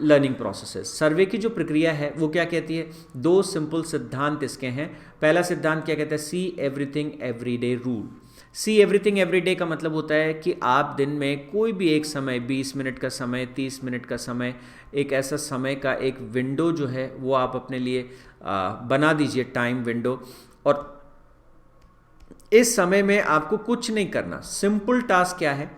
learning processes. Survey की जो प्रक्रिया है वो क्या कहती है, 2 सिंपल सिद्धांत इसके हैं। पहला सिद्धांत क्या कहता है, see everything everyday rule. See everything everyday का मतलब होता है कि आप दिन में कोई भी एक समय, 20 मिनट का समय, 30 मिनट का समय, एक ऐसा समय का एक विंडो जो है वो आप अपने लिए बना दीजिए, टाइम विंडो। और इस समय में आपको कुछ नहीं करना। सिंपल टास्क क्या है,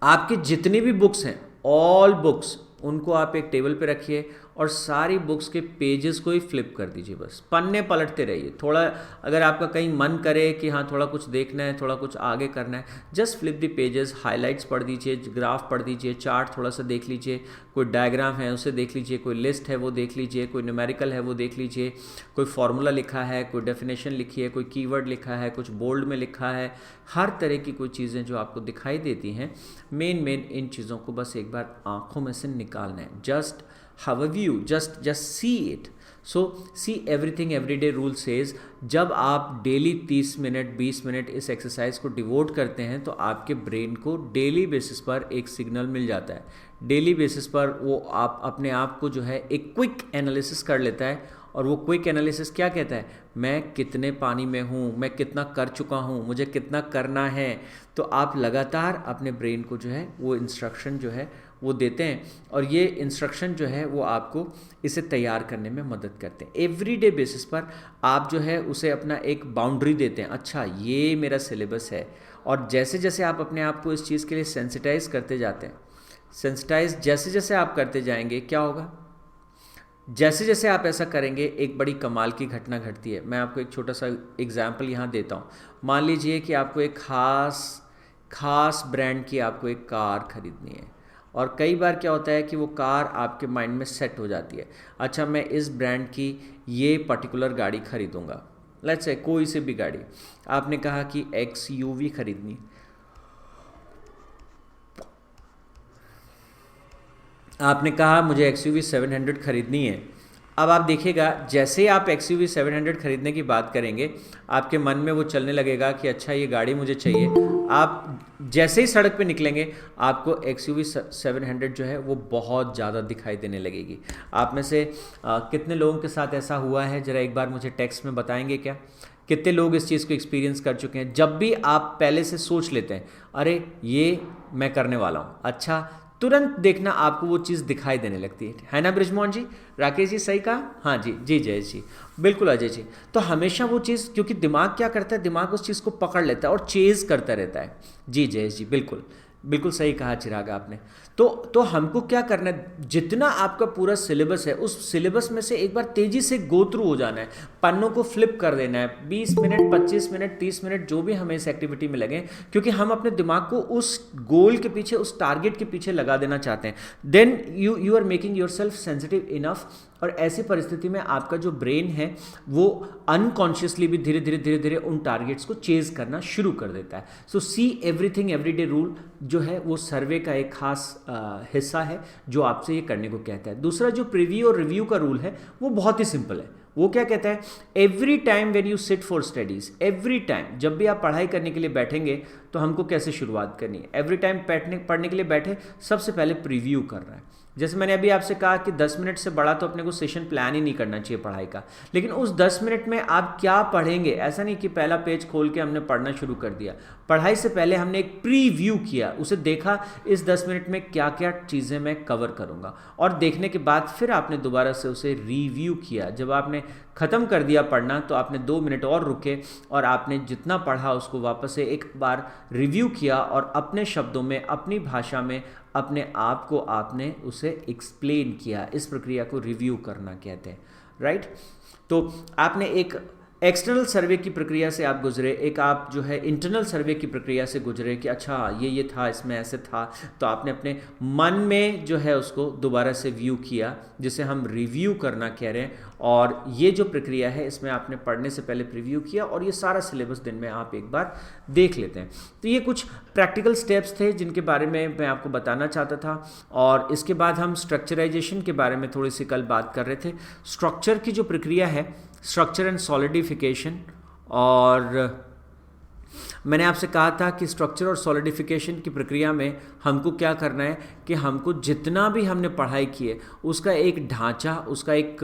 आपकी जितनी भी बुक्स हैं, ऑल बुक्स, उनको आप एक टेबल पे रखिए और सारी बुक्स के पेजेस को ही फ्लिप कर दीजिए। बस पन्ने पलटते रहिए। थोड़ा अगर आपका कहीं मन करे कि हाँ थोड़ा कुछ देखना है, थोड़ा कुछ आगे करना है, just flip the pages, highlights पढ़ दीजिए, ग्राफ पढ़ दीजिए, चार्ट थोड़ा सा देख लीजिए, कोई डायग्राम है उसे देख लीजिए, कोई लिस्ट है वो देख लीजिए, कोई न्यूमेरिकल है वो देख लीजिए, कोई फार्मूला लिखा है, कोई डेफिनेशन लिखी है, कोई कीवर्ड लिखा है, कुछ बोल्ड में लिखा है, हर तरह की कोई चीज़ें जो आपको दिखाई देती हैं, मेन इन चीज़ों को बस एक बार आँखों में से निकालना है। Just have a view, just see it. So see everything everyday rule says, जब आप डेली 30 मिनट 20 मिनट इस एक्सरसाइज को डिवोट करते हैं तो आपके ब्रेन को डेली बेसिस पर एक सिग्नल मिल जाता है। डेली बेसिस पर वो आप अपने आप को जो है एक क्विक एनालिसिस कर लेता है। और वो क्विक एनालिसिस क्या कहता है, मैं कितने पानी में हूँ, मैं कितना कर चुका हूँ, मुझे कितना करना है। तो आप लगातार अपने ब्रेन को जो है वो इंस्ट्रक्शन जो है वो देते हैं और ये इंस्ट्रक्शन जो है वो आपको इसे तैयार करने में मदद करते हैं। एवरीडे बेसिस पर आप जो है उसे अपना एक बाउंड्री देते हैं, अच्छा ये मेरा सिलेबस है। और जैसे जैसे आप अपने आप को इस चीज़ के लिए सेंसिटाइज करते जाते हैं, सेंसिटाइज जैसे जैसे आप करते जाएंगे क्या होगा, जैसे जैसे आप ऐसा करेंगे एक बड़ी कमाल की घटना घटती है। मैं आपको एक छोटा सा एग्जाम्पल यहाँ देता हूँ। मान लीजिए कि आपको एक खास ब्रांड की आपको एक कार खरीदनी है और कई बार क्या होता है कि वो कार आपके माइंड में सेट हो जाती है, अच्छा मैं इस ब्रांड की ये पर्टिकुलर गाड़ी खरीदूंगा, लेट्स से कोई से भी गाड़ी। आपने कहा कि XUV खरीदनी, आपने कहा मुझे XUV 700 खरीदनी है। अब आप देखिएगा जैसे आप XUV 700 खरीदने की बात करेंगे आपके मन में वो चलने लगेगा कि अच्छा ये गाड़ी मुझे चाहिए। आप जैसे ही सड़क पे निकलेंगे आपको XUV 700 जो है वो बहुत ज़्यादा दिखाई देने लगेगी। आप में से कितने लोगों के साथ ऐसा हुआ है, ज़रा एक बार मुझे टेक्स्ट में बताएंगे क्या? कितने लोग इस चीज़ को एक्सपीरियंस कर चुके हैं? जब भी आप पहले से सोच लेते हैं अरे ये मैं करने वाला हूँ, अच्छा तुरंत देखना आपको वो चीज़ दिखाई देने लगती है ना ब्रिजमोहन जी? राकेश जी सही कहा? हाँ जी जी जय जी बिल्कुल अजय जी। तो हमेशा वो चीज़, क्योंकि दिमाग क्या करता है, दिमाग उस चीज़ को पकड़ लेता है और चेज़ करता रहता है। जी जय जी बिल्कुल सही कहा चिराग आपने। तो हमको क्या करना है, जितना आपका पूरा सिलेबस है उस सिलेबस में से एक बार तेजी से गो थ्रू हो जाना है, पन्नों को फ्लिप कर देना है। 20 मिनट 25 मिनट 30 मिनट जो भी हमें इस एक्टिविटी में लगे, क्योंकि हम अपने दिमाग को उस गोल के पीछे, उस टारगेट के पीछे लगा देना चाहते हैं। Then you are making yourself sensitive enough. और ऐसी परिस्थिति में आपका जो ब्रेन है वो अनकॉन्शियसली भी धीरे धीरे उन टारगेट्स को चेज करना शुरू कर देता है। सो सी एवरीथिंग एवरीडे रूल जो है वो सर्वे का एक खास हिस्सा है जो आपसे ये करने को कहता है। दूसरा जो प्रीव्यू और रिव्यू का रूल है वो बहुत ही सिंपल है। वो क्या कहता है, every time when you sit for studies, every time जब भी आप पढ़ाई करने के लिए बैठेंगे तो हमको कैसे शुरुआत करनी है। एवरी टाइम पढ़ने के लिए बैठे सबसे पहले प्रीव्यू कर रहा है। जैसे मैंने अभी आपसे कहा कि 10 मिनट से बड़ा तो अपने को सेशन प्लान ही नहीं करना चाहिए पढ़ाई का, लेकिन उस 10 मिनट में आप क्या पढ़ेंगे, ऐसा नहीं कि पहला पेज खोल के हमने पढ़ना शुरू कर दिया। पढ़ाई से पहले हमने एक प्रीव्यू किया, उसे देखा इस 10 मिनट में क्या क्या चीज़ें मैं कवर करूँगा, और देखने के बाद फिर आपने दोबारा से उसे रिव्यू किया। जब आपने ख़त्म कर दिया पढ़ना तो आपने 2 मिनट और रुके और आपने जितना पढ़ा उसको वापस से एक बार रिव्यू किया और अपने शब्दों में, अपनी भाषा में अपने आप को आपने उसे एक्सप्लेन किया। इस प्रक्रिया को रिव्यू करना कहते हैं, राइट। तो आपने एक एक्सटर्नल सर्वे की प्रक्रिया से आप गुजरे, एक आप जो है इंटरनल सर्वे की प्रक्रिया से गुजरे कि अच्छा ये था, इसमें ऐसे था, तो आपने अपने मन में जो है उसको दोबारा से व्यू किया, जिसे हम रिव्यू करना कह रहे हैं। और ये जो प्रक्रिया है इसमें आपने पढ़ने से पहले प्रीव्यू किया और ये सारा सिलेबस दिन में आप एक बार देख लेते हैं। तो ये कुछ प्रैक्टिकल स्टेप्स थे जिनके बारे में मैं आपको बताना चाहता था। और इसके बाद हम स्ट्रक्चराइजेशन के बारे में थोड़ी सी कल बात कर रहे थे। स्ट्रक्चर की जो प्रक्रिया है, स्ट्रक्चर एंड सॉलिडिफिकेशन, और मैंने आपसे कहा था कि स्ट्रक्चर और सॉलिडिफिकेशन की प्रक्रिया में हमको क्या करना है कि हमको जितना भी हमने पढ़ाई की है उसका एक ढांचा, उसका एक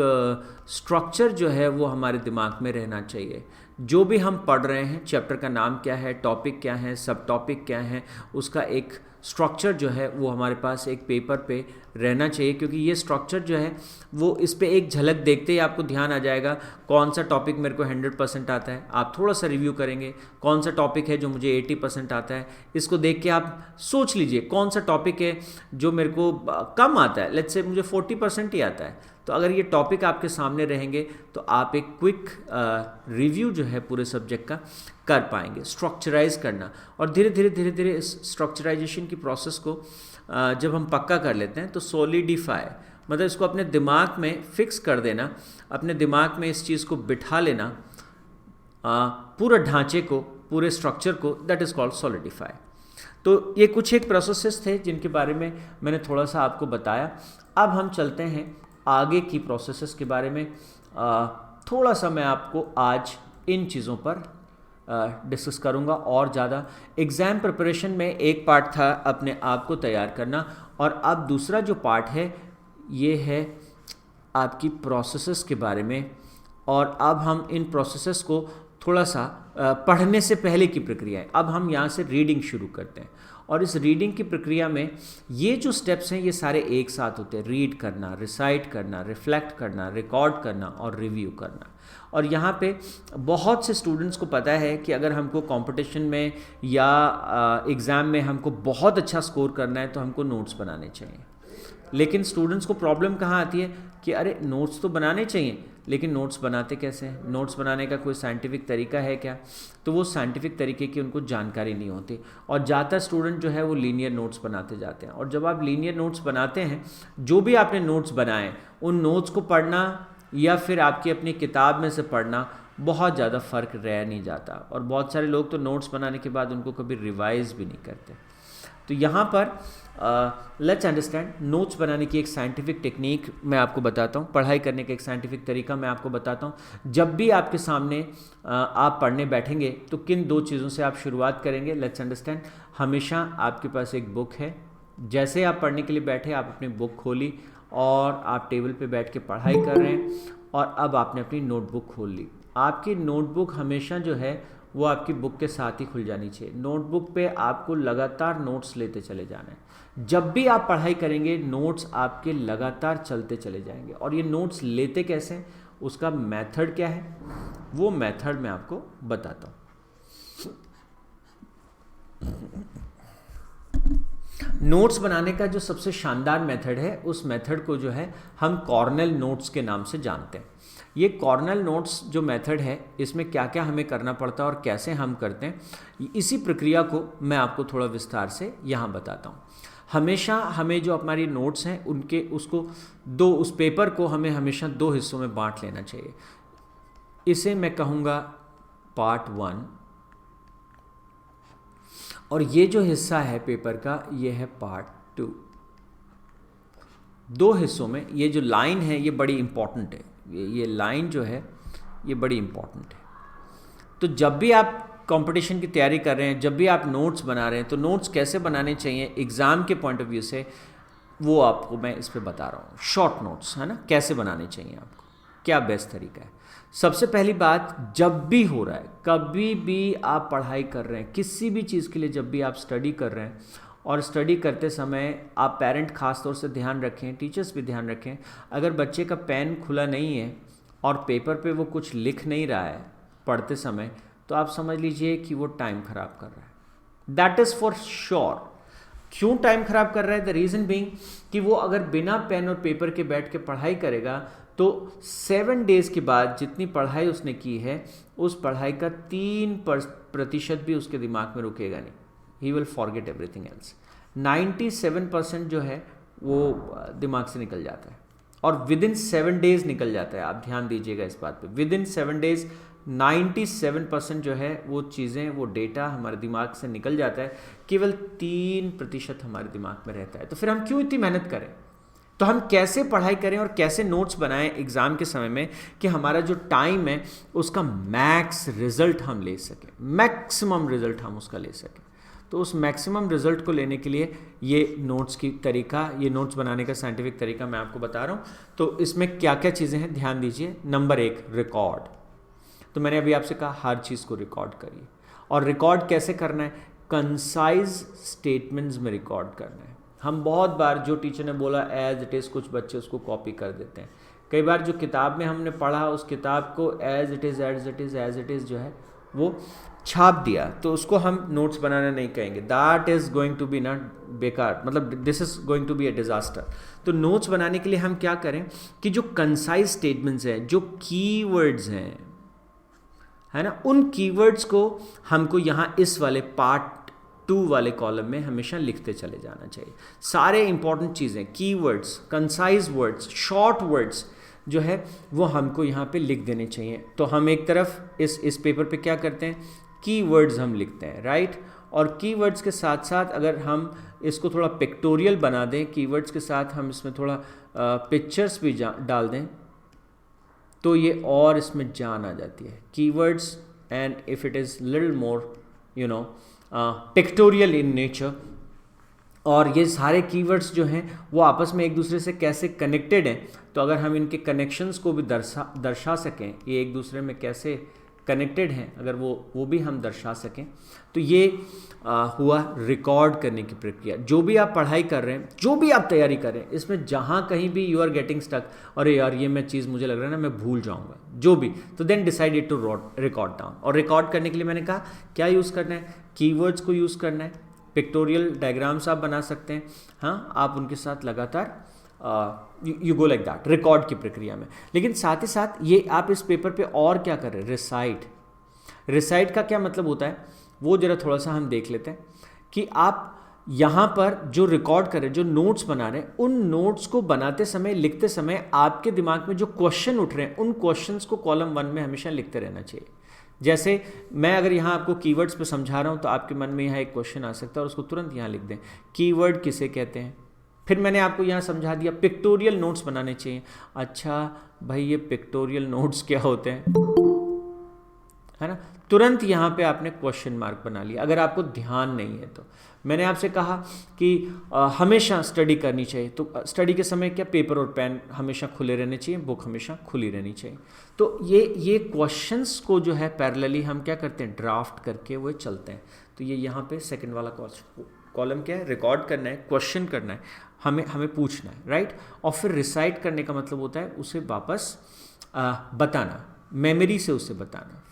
स्ट्रक्चर जो है वो हमारे दिमाग में रहना चाहिए। जो भी हम पढ़ रहे हैं, चैप्टर का नाम क्या है, टॉपिक क्या है, सब टॉपिक क्या है, उसका एक स्ट्रक्चर जो है वो हमारे पास एक पेपर पे रहना चाहिए। क्योंकि ये स्ट्रक्चर जो है वो इस पे एक झलक देखते ही आपको ध्यान आ जाएगा कौन सा टॉपिक मेरे को 100% आता है। आप थोड़ा सा रिव्यू करेंगे कौन सा टॉपिक है जो मुझे 80% आता है, इसको देख के आप सोच लीजिए कौन सा टॉपिक है जो मेरे को कम आता है, लेट्स से मुझे 40% ही आता है। तो अगर ये टॉपिक आपके सामने रहेंगे तो आप एक क्विक रिव्यू जो है पूरे सब्जेक्ट का कर पाएंगे। स्ट्रक्चराइज करना, और धीरे धीरे इस स्ट्रक्चराइजेशन की प्रोसेस को जब हम पक्का कर लेते हैं तो सॉलिडिफाई, मतलब इसको अपने दिमाग में फिक्स कर देना, अपने दिमाग में इस चीज़ को बिठा लेना, पूरे ढांचे को, पूरे स्ट्रक्चर को, दैट इज़ कॉल्ड सॉलिडिफाई। तो ये कुछ एक प्रोसेसेस थे जिनके बारे में मैंने थोड़ा सा आपको बताया। अब हम चलते हैं आगे की प्रोसेसेस के बारे में। थोड़ा सा मैं आपको आज इन चीज़ों पर डिस्कस करूंगा और ज़्यादा। एग्ज़ाम प्रिपरेशन में एक पार्ट था अपने आप को तैयार करना, और अब दूसरा जो पार्ट है ये है आपकी प्रोसेसेस के बारे में। और अब हम इन प्रोसेसेस को थोड़ा सा पढ़ने से पहले की प्रक्रिया है, अब हम यहाँ से रीडिंग शुरू करते हैं। और इस रीडिंग की प्रक्रिया में ये जो स्टेप्स हैं ये सारे एक साथ होते हैं। रीड करना, रिसाइट करना, रिफ्लेक्ट करना, रिकॉर्ड करना और रिव्यू करना। और यहाँ पे बहुत से स्टूडेंट्स को पता है कि अगर हमको कंपटीशन में या एग्ज़ाम में हमको बहुत अच्छा स्कोर करना है तो हमको नोट्स बनाने चाहिए। लेकिन स्टूडेंट्स को प्रॉब्लम कहाँ आती है कि अरे नोट्स तो बनाने चाहिए, लेकिन नोट्स बनाते कैसे हैं, नोट्स बनाने का कोई साइंटिफिक तरीका है क्या? तो वो साइंटिफिक तरीके की उनको जानकारी नहीं होती, और ज़्यादातर स्टूडेंट जो है वो लीनियर नोट्स बनाते जाते हैं। और जब आप लीनियर नोट्स बनाते हैं, जो भी आपने नोट्स बनाए उन नोट्स को पढ़ना या फिर आपकी अपनी किताब में से पढ़ना, बहुत ज़्यादा फ़र्क रह नहीं जाता। और बहुत सारे लोग तो नोट्स बनाने के बाद उनको कभी रिवाइज़ भी नहीं करते। तो यहाँ पर लेट्स अंडरस्टैंड नोट्स बनाने की एक साइंटिफिक टेक्निक मैं आपको बताता हूँ, पढ़ाई करने का एक साइंटिफिक तरीका मैं आपको बताता हूँ। जब भी आपके सामने आप पढ़ने बैठेंगे तो किन दो चीज़ों से आप शुरुआत करेंगे, लेट्स अंडरस्टैंड। हमेशा आपके पास एक बुक है, जैसे आप पढ़ने के लिए बैठे आप अपनी बुक खोली और आप टेबल पे बैठ के पढ़ाई कर रहे हैं, और अब आपने अपनी नोटबुक खोल ली। आपकी नोटबुक हमेशा जो है वो आपकी बुक के साथ ही खुल जानी चाहिए। नोटबुक पे आपको लगातार नोट्स लेते चले जाना है। जब भी आप पढ़ाई करेंगे नोट्स आपके लगातार चलते चले जाएंगे। और ये नोट्स लेते कैसे, उसका मेथड क्या है, वो मेथड मैं आपको बताता हूँ। नोट्स बनाने का जो सबसे शानदार मेथड है, उस मेथड को जो है हम कॉर्नेल नोट्स के नाम से जानते हैं। ये कॉर्नेल नोट्स जो मेथड है, इसमें क्या क्या हमें करना पड़ता है और कैसे हम करते हैं, इसी प्रक्रिया को मैं आपको थोड़ा विस्तार से यहाँ बताता हूँ। हमेशा हमें जो हमारी नोट्स हैं उनके उस पेपर को हमें हमेशा 2 हिस्सों में बांट लेना चाहिए। इसे मैं कहूँगा पार्ट 1, और ये जो हिस्सा है पेपर का ये है पार्ट 2। 2 हिस्सों में ये जो लाइन है ये बड़ी इंपॉर्टेंट है, ये लाइन जो है ये बड़ी इंपॉर्टेंट है। तो जब भी आप कंपटीशन की तैयारी कर रहे हैं, जब भी आप नोट्स बना रहे हैं, तो नोट्स कैसे बनाने चाहिए एग्ज़ाम के पॉइंट ऑफ व्यू से, वो आपको मैं इस पे बता रहा हूँ। शॉर्ट नोट्स है ना, कैसे बनाने चाहिए आपको, क्या बेस्ट तरीका है। सबसे पहली बात, जब भी हो रहा है, कभी भी आप पढ़ाई कर रहे हैं, किसी भी चीज़ के लिए जब भी आप स्टडी कर रहे हैं, और स्टडी करते समय आप पेरेंट खास तौर से ध्यान रखें, टीचर्स भी ध्यान रखें, अगर बच्चे का पेन खुला नहीं है और पेपर पे वो कुछ लिख नहीं रहा है पढ़ते समय, तो आप समझ लीजिए कि वो टाइम ख़राब कर रहा है। That is for sure. क्यों टाइम ख़राब कर रहा है? द रीज़न बीइंग कि वो अगर बिना पेन और पेपर के बैठ के पढ़ाई करेगा तो 7 डेज के बाद जितनी पढ़ाई उसने की है उस पढ़ाई का 3% भी उसके दिमाग में रुकेगा नहीं. He will forget everything else. 97% जो है वो दिमाग से निकल जाता है और विद इन 7 डेज निकल जाता है. आप ध्यान दीजिएगा इस बात पे. विद इन 7 डेज 97% जो है वो चीज़ें, वो डेटा हमारे दिमाग से निकल जाता है. केवल 3% हमारे दिमाग में रहता है. तो फिर हम क्यों इतनी मेहनत करें? तो हम कैसे पढ़ाई करें और कैसे नोट्स बनाएं एग्ज़ाम के समय में कि हमारा जो टाइम है उसका मैक्स रिजल्ट हम ले सकें, मैक्सिमम रिजल्ट हम उसका ले सकें. तो उस मैक्सिमम रिजल्ट को लेने के लिए ये नोट्स की तरीका, ये नोट्स बनाने का साइंटिफिक तरीका मैं आपको बता रहा हूँ. तो इसमें क्या क्या चीज़ें हैं ध्यान दीजिए. Number 1, record. तो मैंने अभी आपसे कहा हर चीज़ को रिकॉर्ड करिए. और रिकॉर्ड कैसे करना है? कंसाइज स्टेटमेंट्स में रिकॉर्ड करना है. हम बहुत बार जो टीचर ने बोला एज इट इज़, कुछ बच्चे उसको कॉपी कर देते हैं. कई बार जो किताब में हमने पढ़ा उस किताब को as it is as it is as it is जो है वो छाप दिया, तो उसको हम नोट्स बनाना नहीं कहेंगे. That is going to be not बेकार, मतलब this is going to be a disaster. तो नोट्स बनाने के लिए हम क्या करें कि जो कंसाइज स्टेटमेंट्स हैं, जो कीवर्ड्स हैं, है ना, उन कीवर्ड्स को हमको यहाँ इस वाले पार्ट 2 वाले कॉलम में हमेशा लिखते चले जाना चाहिए. सारे इंपॉर्टेंट चीज़ें, keywords, concise words, short words जो है वो हमको यहाँ पे लिख देने चाहिए. तो हम एक तरफ इस पेपर पे क्या करते हैं, कीवर्ड्स हम लिखते हैं, राइट. और कीवर्ड्स के साथ साथ अगर हम इसको थोड़ा पिक्टोरियल बना दें, कीवर्ड्स के साथ हम इसमें थोड़ा पिक्चर्स भी डाल दें, तो ये और इसमें जान आ जाती है. Keywords and if it is little more you know pictorial in nature. और ये सारे कीवर्ड्स जो हैं वो आपस में एक दूसरे से कैसे कनेक्टेड हैं, तो अगर हम इनके कनेक्शंस को भी दर्शा सकें, ये एक दूसरे में कैसे कनेक्टेड हैं, अगर वो भी हम दर्शा सकें, तो ये हुआ रिकॉर्ड करने की प्रक्रिया. जो भी आप पढ़ाई कर रहे हैं, जो भी आप तैयारी कर रहे हैं, इसमें जहाँ कहीं भी यू आर गेटिंग स्टक, अरे यार ये मैं चीज़ मुझे लग रहा है ना मैं भूल जाऊँगा, जो भी, तो then decided to record down. और रिकॉर्ड करने के लिए मैंने कहा क्या यूज़ करना है, कीवर्ड्स को यूज़ करना है. पिक्टोरियल डायग्राम्स आप बना सकते हैं, हाँ, आप उनके साथ लगातार you go like that record की प्रक्रिया में. लेकिन साथ ही साथ ये आप इस पेपर पे और क्या कर रहे हैं, रिसाइट. रिसाइट का क्या मतलब होता है वो जरा थोड़ा सा हम देख लेते हैं कि आप यहाँ पर जो रिकॉर्ड कर रहे हैं, जो नोट्स बना रहे हैं, उन नोट्स को बनाते समय, लिखते समय आपके दिमाग में जो क्वेश्चन उठ रहे हैं, उन क्वेश्चंस को कॉलम 1 में हमेशा लिखते रहना चाहिए. जैसे मैं अगर यहाँ आपको कीवर्ड्स पे समझा रहा हूँ तो आपके मन में यहाँ एक क्वेश्चन आ सकता है और उसको तुरंत यहाँ लिख दें, कीवर्ड किसे कहते हैं. फिर मैंने आपको यहाँ समझा दिया पिक्टोरियल नोट्स बनाने चाहिए. अच्छा भाई ये पिक्टोरियल नोट्स क्या होते हैं, है ना, तुरंत यहाँ पे आपने क्वेश्चन मार्क बना लिया अगर आपको ध्यान नहीं है. तो मैंने आपसे कहा कि हमेशा स्टडी करनी चाहिए, तो स्टडी के समय क्या पेपर और पेन हमेशा खुले रहने चाहिए, बुक हमेशा खुली रहनी चाहिए. तो ये क्वेश्चंस को जो है पैरेलली हम क्या करते हैं, ड्राफ्ट करके वो चलते हैं. तो ये यहाँ पे सेकंड वाला कॉलम क्या है, रिकॉर्ड करना है, क्वेश्चन करना है, हमें पूछना है, राइट. और फिर रिसाइट करने का मतलब होता है उसे वापस बताना, मेमोरी से उसे बताना.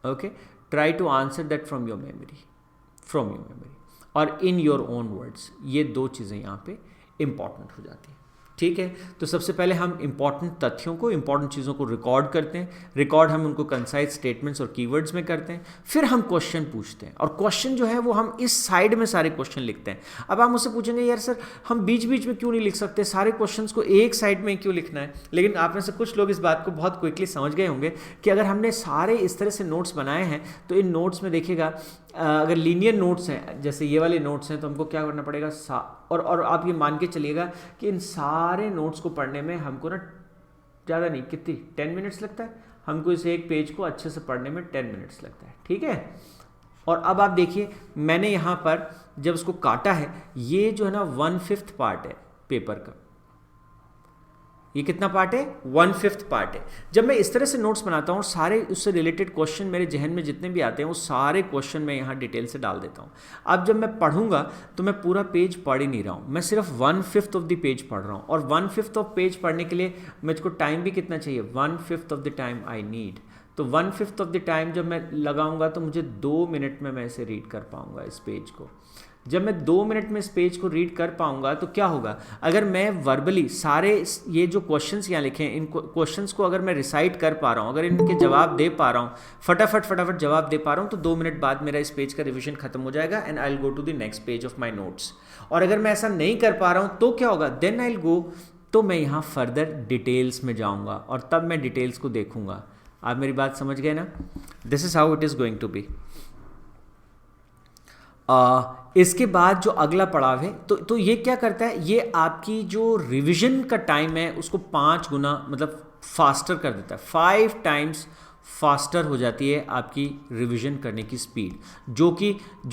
Okay, try to answer that from your memory और इन योर ओन वर्ड्स. ये 2 चीज़ें यहाँ पे इंपॉर्टेंट हो जाती हैं. ठीक है, तो सबसे पहले हम इंपॉर्टेंट तथ्यों को, इंपॉर्टेंट चीज़ों को रिकॉर्ड करते हैं. रिकॉर्ड हम उनको कंसाइज स्टेटमेंट्स और कीवर्ड्स में करते हैं. फिर हम क्वेश्चन पूछते हैं और क्वेश्चन जो है वो हम इस साइड में सारे क्वेश्चन लिखते हैं. अब आप मुझसे पूछेंगे यार सर हम बीच बीच में क्यों नहीं लिख सकते, सारे क्वेश्चंस को एक साइड में क्यों लिखना है. लेकिन आप में से कुछ लोग इस बात को बहुत क्विकली समझ गए होंगे कि अगर हमने सारे इस तरह से नोट्स बनाए हैं तो इन नोट्स में देखिएगा अगर लीनियर नोट्स हैं, जैसे ये वाले नोट्स हैं, तो हमको क्या करना पड़ेगा, और आप ये मान के चलिएगा कि इन सारे नोट्स को पढ़ने में हमको ना ज़्यादा नहीं, कितनी 10 मिनट्स लगता है. हमको इस एक पेज को अच्छे से पढ़ने में 10 मिनट्स लगता है. ठीक है, और अब आप देखिए मैंने यहाँ पर जब उसको काटा है, ये जो है ना 1/5 पार्ट है पेपर का. ये कितना पार्ट है, 1/5 पार्ट है. जब मैं इस तरह से नोट्स बनाता हूँ, सारे उससे रिलेटेड क्वेश्चन मेरे जहन में जितने भी आते हैं वो सारे क्वेश्चन मैं यहाँ डिटेल से डाल देता हूँ. अब जब मैं पढ़ूंगा तो मैं पूरा पेज पढ़ ही नहीं रहा हूँ, मैं सिर्फ 1/5 ऑफ द पेज पढ़ रहा हूँ. और 1/5 ऑफ पेज पढ़ने के लिए मुझको टाइम भी कितना चाहिए, 1/5 of the time I need. तो 1/5 ऑफ द टाइम जब मैं लगाऊंगा तो मुझे 2 मिनट में मैं इसे रीड कर पाऊंगा इस पेज को. जब मैं 2 मिनट में इस पेज को रीड कर पाऊंगा तो क्या होगा, अगर मैं वर्बली सारे ये जो क्वेश्चंस यहाँ लिखे हैं इन क्वेश्चंस को अगर मैं रिसाइट कर पा रहा हूँ, अगर इनके जवाब दे पा रहा हूँ, फटाफट जवाब दे पा रहा हूँ, तो 2 मिनट बाद मेरा इस पेज का रिविजन खत्म हो जाएगा and I will go to the next page of my notes. और अगर मैं ऐसा नहीं कर पा रहा हूँ तो क्या होगा, देन आई विल गो, तो मैं यहाँ फर्दर डिटेल्स में जाऊँगा और तब मैं डिटेल्स को देखूँगा। आप मेरी बात समझ गए ना? This is how it is going to be. इसके बाद जो अगला पड़ाव है, तो ये क्या करता है, ये आपकी जो रिवीजन का टाइम है उसको 5 गुना मतलब फास्टर कर देता है, 5 टाइम्स फास्टर हो जाती है आपकी रिवीजन करने की स्पीड, जो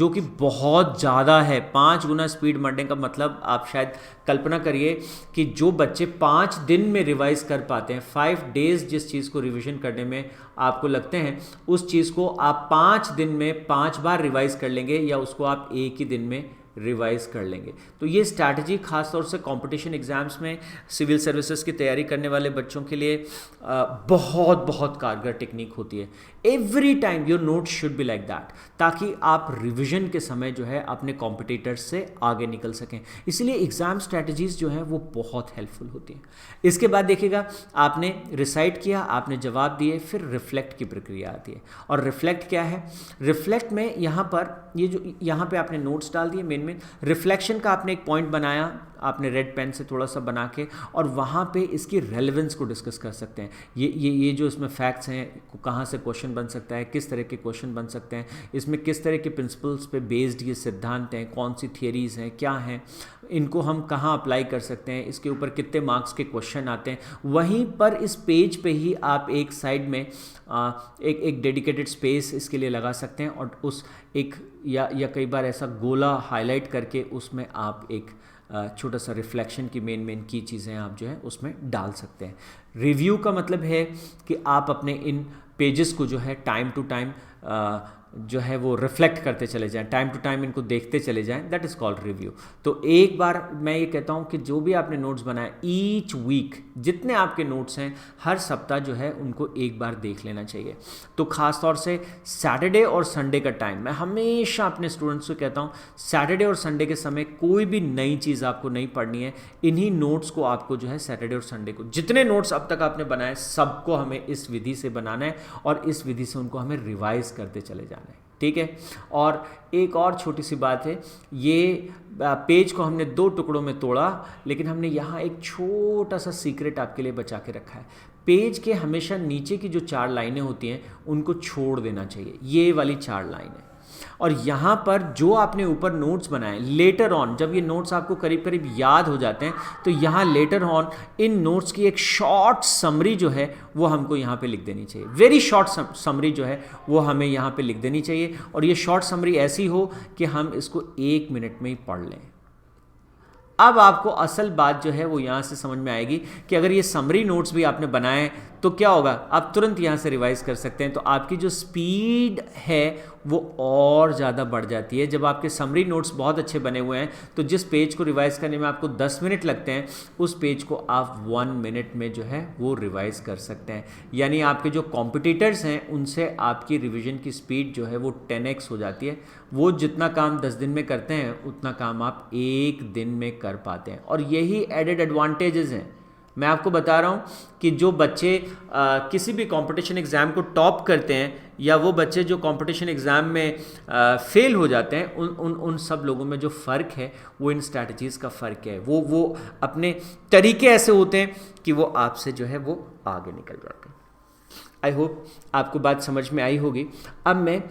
कि बहुत ज़्यादा है। 5 गुना स्पीड बढ़ने का मतलब आप शायद कल्पना करिए कि जो बच्चे 5 दिन में रिवाइज कर पाते हैं, 5 डेज जिस चीज़ को रिवीजन करने में आपको लगते हैं, उस चीज़ को आप 5 दिन में 5 बार रिवाइज कर लेंगे या उसको आप एक ही दिन में रिवाइज कर लेंगे। तो ये स्ट्रैटेजी खासतौर से कंपटीशन एग्जाम्स में सिविल सर्विसेज की तैयारी करने वाले बच्चों के लिए बहुत कारगर टेक्निक होती है। Every time your note should be like that, ताकि आप रिवीजन के समय जो है अपने कॉम्पिटिटर्स से आगे निकल सकें। इसलिए एग्जाम स्ट्रैटेजीज जो है वो बहुत हेल्पफुल होती हैं। इसके बाद देखिएगा, आपने रिसाइट किया, आपने जवाब दिए, फिर रिफ्लेक्ट की प्रक्रिया आती है। और रिफ्लेक्ट क्या है, रिफ्लेक्ट में यहाँ पर ये जो यहाँ पे आपने नोट्स डाल दिए मेन में, रिफ्लेक्शन का आपने एक पॉइंट बनाया, आपने रेड पेन से थोड़ा सा बना के, और वहाँ पे इसकी रेलेवेंस को डिस्कस कर सकते हैं। ये जो इसमें फैक्ट्स हैं, कहाँ से क्वेश्चन बन सकता है, किस तरह के क्वेश्चन बन सकते हैं, इसमें किस तरह के प्रिंसिपल्स पे बेस्ड ये सिद्धांत हैं, कौन सी थियरीज़ हैं, क्या हैं, इनको हम कहाँ अप्लाई कर सकते हैं, इसके ऊपर कितने मार्क्स के क्वेश्चन आते हैं। वहीं पर इस पेज पे ही आप एक साइड में एक डेडिकेटेड स्पेस इसके लिए लगा सकते हैं, और उस एक या कई बार ऐसा गोला हाईलाइट करके उसमें आप एक छोटा सा रिफ्लेक्शन की मेन की चीज़ें आप जो है उसमें डाल सकते हैं। रिव्यू का मतलब है कि आप अपने इन पेजेस को जो है टाइम टू टाइम जो है वो रिफ्लेक्ट करते चले जाएं, टाइम टू टाइम इनको देखते चले जाएं, दैट इज़ कॉल्ड रिव्यू। तो एक बार मैं ये कहता हूँ कि जो भी आपने नोट्स बनाए, ईच वीक जितने आपके नोट्स हैं, हर सप्ताह जो है उनको एक बार देख लेना चाहिए। तो ख़ास तौर से सैटरडे और संडे का टाइम, मैं हमेशा अपने स्टूडेंट्स को कहता हूँ, सैटरडे और संडे के समय कोई भी नई चीज़ आपको नहीं पढ़नी है। इन्हीं नोट्स को आपको जो है सैटरडे और संडे को, जितने नोट्स अब तक आपने बनाए सबको हमें इस विधि से बनाना है, और इस विधि से उनको हमें रिवाइज करते चले जाना है। ठीक है। और एक और छोटी सी बात है, ये पेज को हमने 2 टुकड़ों में तोड़ा, लेकिन हमने यहाँ एक छोटा सा सीक्रेट आपके लिए बचा के रखा है। पेज के हमेशा नीचे की जो 4 लाइनें होती हैं उनको छोड़ देना चाहिए, ये वाली 4 लाइनें। और यहाँ पर जो आपने ऊपर नोट्स बनाए, लेटर ऑन जब ये नोट्स आपको करीब करीब याद हो जाते हैं, तो यहाँ लेटर ऑन इन नोट्स की एक शॉर्ट समरी जो है वो हमको यहाँ पे लिख देनी चाहिए। वेरी शॉर्ट समरी जो है वो हमें यहाँ पे लिख देनी चाहिए, और ये शॉर्ट समरी ऐसी हो कि हम इसको 1 मिनट में ही पढ़ लें। अब आपको असल बात जो है वो यहाँ से समझ में आएगी कि अगर ये समरी नोट्स भी आपने बनाए तो क्या होगा, आप तुरंत यहाँ से रिवाइज कर सकते हैं। तो आपकी जो स्पीड है वो और ज़्यादा बढ़ जाती है। जब आपके समरी नोट्स बहुत अच्छे बने हुए हैं तो जिस पेज को रिवाइज करने में आपको 10 मिनट लगते हैं, उस पेज को आप 1 मिनट में जो है वो रिवाइज कर सकते हैं। यानी आपके जो कॉम्पिटिटर्स हैं उनसे आपकी रिवीजन की स्पीड जो है वो 10x हो जाती है। वो जितना काम 10 दिन में करते हैं उतना काम आप 1 दिन में कर पाते हैं। और यही एडेड एडवांटेजेस हैं। मैं आपको बता रहा हूँ कि जो बच्चे किसी भी कंपटीशन एग्ज़ाम को टॉप करते हैं, या वो बच्चे जो कंपटीशन एग्ज़ाम में फेल हो जाते हैं, उन सब लोगों में जो फ़र्क है वो इन स्ट्रैटेजीज़ का फ़र्क है। वो अपने तरीके ऐसे होते हैं कि वो आपसे जो है वो आगे निकल जाते हैं। आई होप आपको बात समझ में आई होगी। अब मैं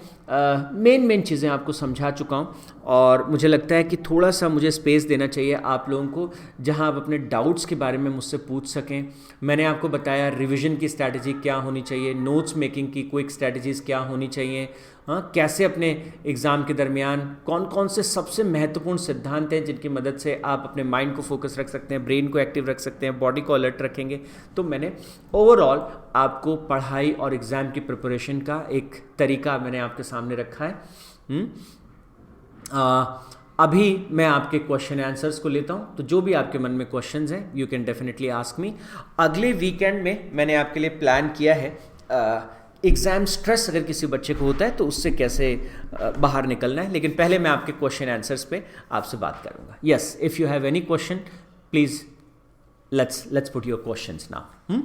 मेन चीज़ें आपको समझा चुका हूँ, और मुझे लगता है कि थोड़ा सा मुझे स्पेस देना चाहिए आप लोगों को, जहाँ आप अपने डाउट्स के बारे में मुझसे पूछ सकें। मैंने आपको बताया रिवीजन की स्ट्रैटेजी क्या होनी चाहिए, नोट्स मेकिंग की क्विक स्ट्रैटेजीज़ क्या होनी चाहिए, हाँ, कैसे अपने एग्ज़ाम के दरमियान कौन कौन से सबसे महत्वपूर्ण सिद्धांत हैं जिनकी मदद से आप अपने माइंड को फोकस रख सकते हैं, ब्रेन को एक्टिव रख सकते हैं, बॉडी को अलर्ट रखेंगे। तो मैंने ओवरऑल आपको पढ़ाई और एग्ज़ाम की प्रिपरेशन का एक तरीका मैंने आपके सामने रखा है। अभी मैं आपके क्वेश्चन आंसर्स को लेता हूं, तो जो भी आपके मन में क्वेश्चंस हैं you can definitely ask me. अगले वीकेंड में मैंने आपके लिए प्लान किया है एग्ज़ाम स्ट्रेस अगर किसी बच्चे को होता है तो उससे कैसे बाहर निकलना है। लेकिन पहले मैं आपके क्वेश्चन आंसर्स पे आपसे बात करूंगा। Yes, if you have any question please let's put your questions now.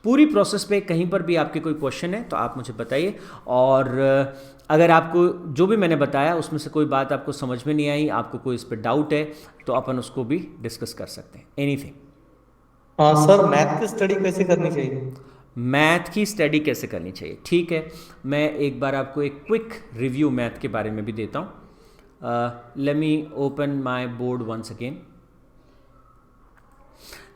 पूरी प्रोसेस पे कहीं पर भी आपके कोई क्वेश्चन है तो आप मुझे बताइए, और अगर आपको जो भी मैंने बताया उसमें से कोई बात आपको समझ में नहीं आई, आपको कोई इस पर डाउट है, तो अपन उसको भी डिस्कस कर सकते हैं। एनीथिंग। हाँ सर, मैथ की स्टडी कैसे करनी चाहिए? मैथ की स्टडी कैसे करनी चाहिए, ठीक है। मैं एक बार आपको एक क्विक रिव्यू मैथ के बारे में भी देता हूँ। Let me open my board once again.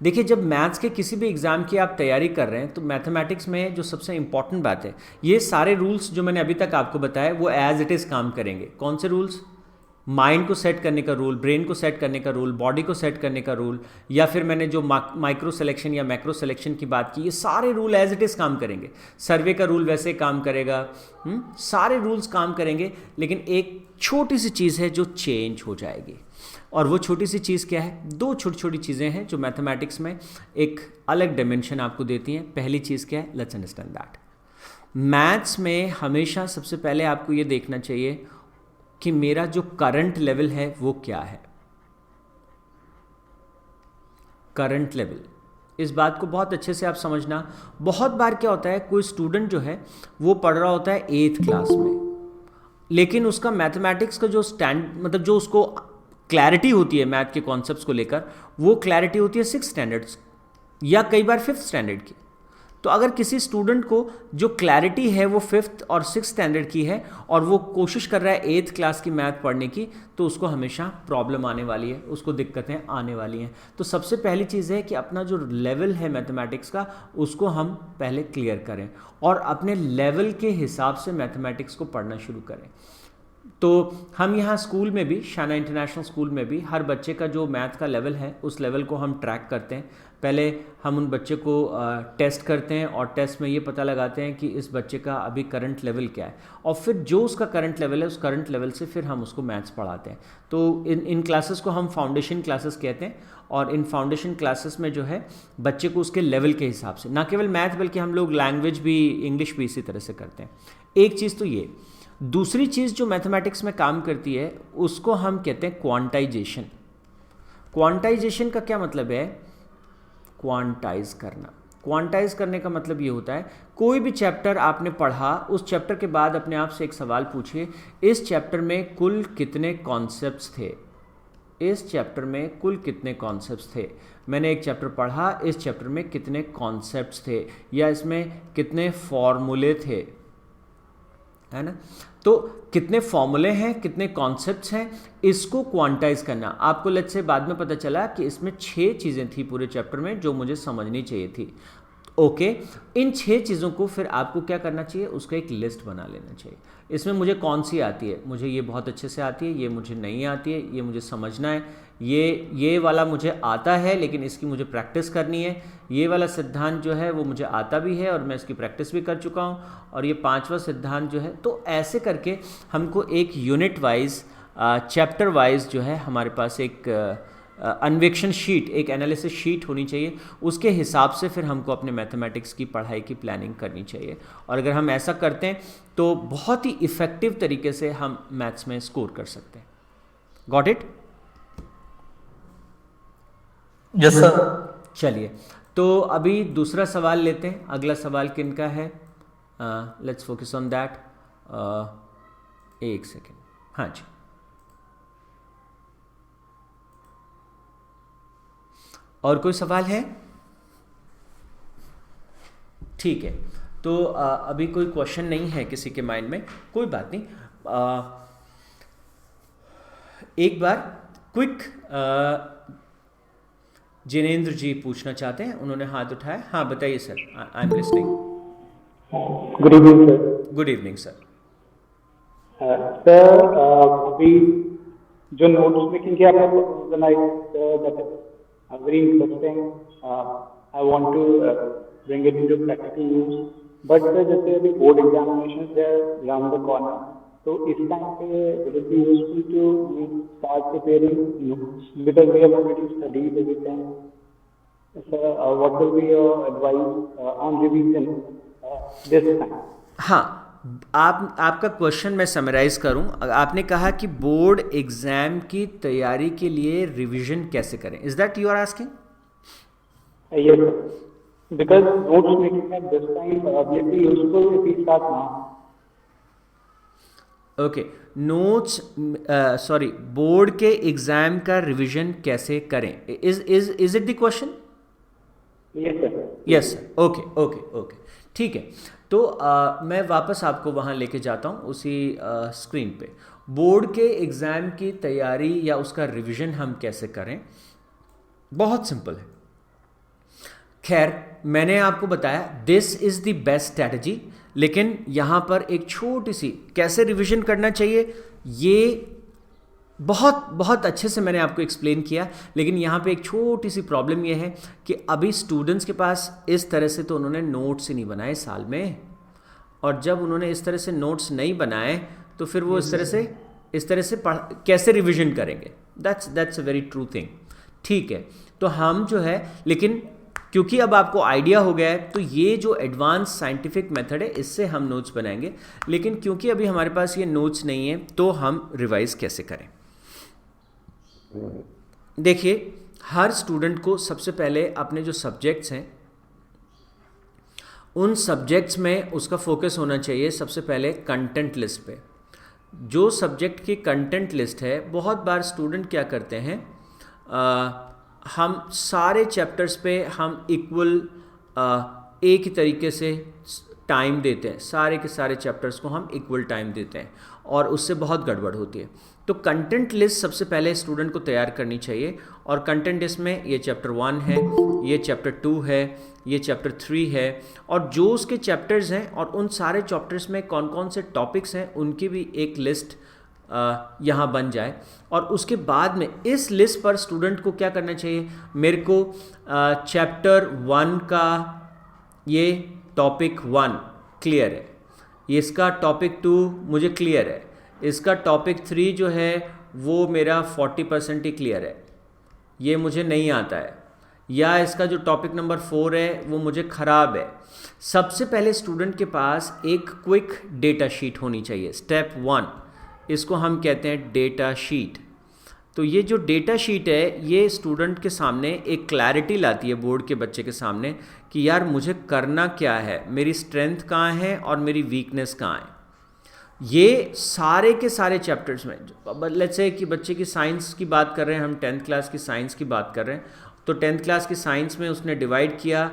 देखिए, जब मैथ्स के किसी भी एग्ज़ाम की आप तैयारी कर रहे हैं तो मैथमेटिक्स में जो सबसे इंपॉर्टेंट बात है, ये सारे रूल्स जो मैंने अभी तक आपको बताया वो एज इट इज़ काम करेंगे। कौन से रूल्स? माइंड को सेट करने का रूल, ब्रेन को सेट करने का रूल, बॉडी को सेट करने का रूल, या फिर मैंने जो माइक्रो सिलेक्शन या मैक्रो सिलेक्शन की बात की, ये सारे रूल एज इट इज़ काम करेंगे। सर्वे का रूल वैसे काम करेगा। सारे रूल्स काम करेंगे, लेकिन एक छोटी सी चीज़ है जो चेंज हो जाएगी। और वो छोटी सी चीज़ क्या है? दो छोटी छोटी चीज़ें हैं जो मैथमेटिक्स में एक अलग डायमेंशन आपको देती हैं। पहली चीज़ क्या है? Let's understand that. मैथ्स में हमेशा सबसे पहले आपको ये देखना चाहिए कि मेरा जो करंट लेवल है वो क्या है। करंट लेवल, इस बात को बहुत अच्छे से आप समझना। बहुत बार क्या होता है, कोई स्टूडेंट जो है वो पढ़ रहा होता है 8th क्लास में, लेकिन उसका मैथमेटिक्स का जो मतलब जो उसको क्लैरिटी होती है मैथ के कॉन्सेप्ट्स को लेकर, वो क्लैरिटी होती है 6th स्टैंडर्ड या कई बार 5th स्टैंडर्ड की। तो अगर किसी स्टूडेंट को जो क्लैरिटी है वो 5th और 6th स्टैंडर्ड की है और वो कोशिश कर रहा है 8th क्लास की मैथ पढ़ने की, तो उसको हमेशा प्रॉब्लम आने वाली है, उसको दिक्कतें आने वाली हैं। तो सबसे पहली चीज़ है कि अपना जो लेवल है मैथमेटिक्स का, उसको हम पहले क्लियर करें और अपने लेवल के हिसाब से मैथमेटिक्स को पढ़ना शुरू करें। तो हम यहाँ स्कूल में भी, शाना इंटरनेशनल स्कूल में भी, हर बच्चे का जो मैथ का लेवल है उस लेवल को हम ट्रैक करते हैं। पहले हम उन बच्चे को टेस्ट करते हैं और टेस्ट में ये पता लगाते हैं कि इस बच्चे का अभी करंट लेवल क्या है, और फिर जो उसका करंट लेवल है उस करंट लेवल से फिर हम उसको मैथ्स पढ़ाते हैं। तो इन क्लासेस को हम फाउंडेशन क्लासेस कहते हैं, और इन फाउंडेशन क्लासेस में जो है बच्चे को उसके लेवल के हिसाब से, ना केवल मैथ बल्कि हम लोग लैंग्वेज भी, इंग्लिश भी इसी तरह से करते हैं। एक चीज़ तो ये। दूसरी चीज़ जो मैथमेटिक्स में काम करती है उसको हम कहते हैं क्वांटाइजेशन। क्वांटाइजेशन का क्या मतलब है? क्वांटाइज करना। क्वांटाइज करने का मतलब ये होता है, कोई भी चैप्टर आपने पढ़ा, उस चैप्टर के बाद अपने आप से एक सवाल पूछिए, इस चैप्टर में कुल कितने कॉन्सेप्ट्स थे? इस चैप्टर में कुल कितने कॉन्सेप्ट्स थे? मैंने एक चैप्टर पढ़ा, इस चैप्टर में कितने कॉन्सेप्ट्स थे, या इसमें कितने फॉर्मूले थे, है ना? तो कितने फॉर्मूले हैं, कितने कॉन्सेप्ट्स हैं, इसको क्वांटाइज करना। आपको लेट्स से बाद में पता चला कि इसमें 6 चीज़ें थी पूरे चैप्टर में जो मुझे समझनी चाहिए थी। ओके, इन 6 चीज़ों को फिर आपको क्या करना चाहिए? उसका एक लिस्ट बना लेना चाहिए। इसमें मुझे कौन सी आती है? मुझे ये बहुत अच्छे से आती है, ये मुझे नहीं आती है, ये मुझे समझना है, ये वाला मुझे आता है लेकिन इसकी मुझे प्रैक्टिस करनी है, ये वाला सिद्धांत जो है वो मुझे आता भी है और मैं इसकी प्रैक्टिस भी कर चुका हूँ, और ये 5वां सिद्धांत जो है। तो ऐसे करके हमको एक यूनिट वाइज, चैप्टर वाइज जो है हमारे पास एक अन्वेक्षण शीट, एक एनालिसिस शीट होनी चाहिए। उसके हिसाब से फिर हमको अपने मैथमेटिक्स की पढ़ाई की प्लानिंग करनी चाहिए, और अगर हम ऐसा करते हैं तो बहुत ही इफ़ेक्टिव तरीके से हम मैथ्स में स्कोर कर सकते हैं। Got it? Yes sir. चलिए, तो अभी दूसरा सवाल लेते हैं। अगला सवाल किन का है? Let's focus on that. एक सेकेंड। हाँ जी, और कोई सवाल है? ठीक है, तो अभी कोई क्वेश्चन नहीं है किसी के माइंड में, कोई बात नहीं। एक बार क्विक जिनेंद्र जी पूछना चाहते हैं, उन्होंने हाथ उठाया। हाँ बताइए sir, I am listening. Good evening sir. Good evening sir. Sir अभी जो नोट्स मेकिंग की आपने बनाई, that is very interesting. I want to bring it into practical use, but जैसे अभी बोर्ड एग्जामिनेशंस है अराउंड द कॉर्नर, तो इस टाइम पे will it be useful to start preparing notes because we have already studied everything sir, what will be your advice on revision this time? हाँ, आपका क्वेश्चन मैं समराइज करूं. आपने कहा कि बोर्ड एग्जाम की तैयारी के लिए रिवीजन कैसे करें. Is that you are asking? Yes, sir. Because notes making at this time will be useful if we start now. Okay, notes sorry, board के एग्जाम का रिवीजन कैसे करें. Is it the question? Yes, sir. Yes sir. Okay okay okay, ठीक है. तो मैं वापस आपको वहाँ लेके जाता हूँ उसी स्क्रीन पे. बोर्ड के एग्ज़ाम की तैयारी या उसका रिवीजन हम कैसे करें. बहुत सिंपल है. खैर, मैंने आपको बताया this is the best strategy, लेकिन यहाँ पर एक छोटी सी कैसे रिवीजन करना चाहिए ये बहुत बहुत अच्छे से मैंने आपको एक्सप्लेन किया. लेकिन यहाँ पे एक छोटी सी प्रॉब्लम ये है कि अभी स्टूडेंट्स के पास इस तरह से तो उन्होंने नोट्स ही नहीं बनाए साल में. और जब उन्होंने इस तरह से नोट्स नहीं बनाए तो फिर वो इस तरह से कैसे रिवीजन करेंगे. That's a very true thing. ठीक है, तो हम जो है, लेकिन क्योंकि अब आपको आइडिया हो गया है तो ये जो एडवांस साइंटिफिक मेथड है इससे हम नोट्स बनाएंगे. लेकिन क्योंकि अभी हमारे पास ये नोट्स नहीं है तो हम रिवाइज कैसे करें. देखिए, हर स्टूडेंट को सबसे पहले अपने जो सब्जेक्ट्स हैं उन सब्जेक्ट्स में उसका फोकस होना चाहिए सबसे पहले कंटेंट लिस्ट पे. जो सब्जेक्ट की कंटेंट लिस्ट है, बहुत बार स्टूडेंट क्या करते हैं, हम सारे चैप्टर्स पे हम इक्वल एक ही तरीके से टाइम देते हैं. सारे के सारे चैप्टर्स को हम इक्वल टाइम देते हैं और उससे बहुत गड़बड़ होती है. तो कंटेंट लिस्ट सबसे पहले स्टूडेंट को तैयार करनी चाहिए. और कंटेंट लिस्ट में ये चैप्टर 1 है, ये चैप्टर 2 है, ये चैप्टर 3 है, और जो उसके चैप्टर्स हैं और उन सारे चैप्टर्स में कौन कौन से टॉपिक्स हैं उनकी भी एक लिस्ट यहाँ बन जाए. और उसके बाद में इस लिस्ट पर स्टूडेंट को क्या करना चाहिए, मेरे को चैप्टर 1 का ये टॉपिक 1 क्लियर है, इसका टॉपिक 2 मुझे क्लियर है, इसका टॉपिक 3 जो है वो मेरा 40% ही क्लियर है, ये मुझे नहीं आता है, या इसका जो टॉपिक नंबर 4 है वो मुझे ख़राब है. सबसे पहले स्टूडेंट के पास एक क्विक डेटा शीट होनी चाहिए. स्टेप 1 इसको हम कहते हैं डेटा शीट. तो ये जो डेटा शीट है ये स्टूडेंट के सामने एक क्लैरिटी लाती है, बोर्ड के बच्चे के सामने, कि यार मुझे करना क्या है, मेरी स्ट्रेंथ कहाँ है और मेरी वीकनेस कहाँ है. ये सारे के सारे चैप्टर्स में, लेट्स से कि बच्चे की साइंस की बात कर रहे हैं, हम 10th क्लास की साइंस की बात कर रहे हैं, तो 10th क्लास की साइंस में उसने डिवाइड किया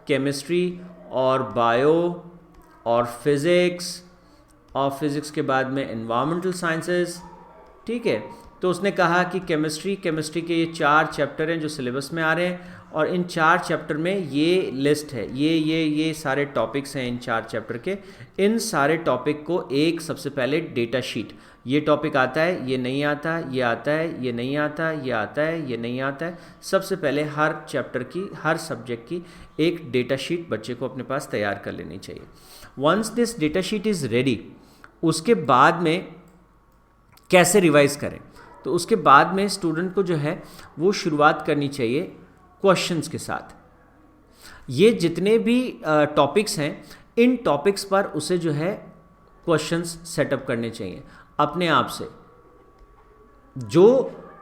केमिस्ट्री और बायो और फिज़िक्स, और फिज़िक्स के बाद में एनवायरमेंटल साइंसेस. ठीक है, तो उसने कहा कि केमिस्ट्री के ये 4 चैप्टर हैं जो सिलेबस में आ रहे हैं, और इन 4 चैप्टर में ये लिस्ट है, ये सारे टॉपिक्स हैं इन 4 चैप्टर के. इन सारे टॉपिक को एक सबसे पहले डेटा शीट, ये टॉपिक आता है, ये नहीं आता, ये आता है, ये नहीं आता, ये आता है, ये नहीं आता है. सबसे पहले हर चैप्टर की, हर सब्जेक्ट की एक डेटा शीट बच्चे को अपने पास तैयार कर लेनी चाहिए. Once this data sheet is ready, उसके बाद में कैसे रिवाइज करें, तो उसके बाद में स्टूडेंट को जो है वो शुरुआत करनी चाहिए क्वेश्चंस के साथ. ये जितने भी टॉपिक्स हैं इन टॉपिक्स पर उसे जो है क्वेश्चंस सेटअप करने चाहिए अपने आप से. जो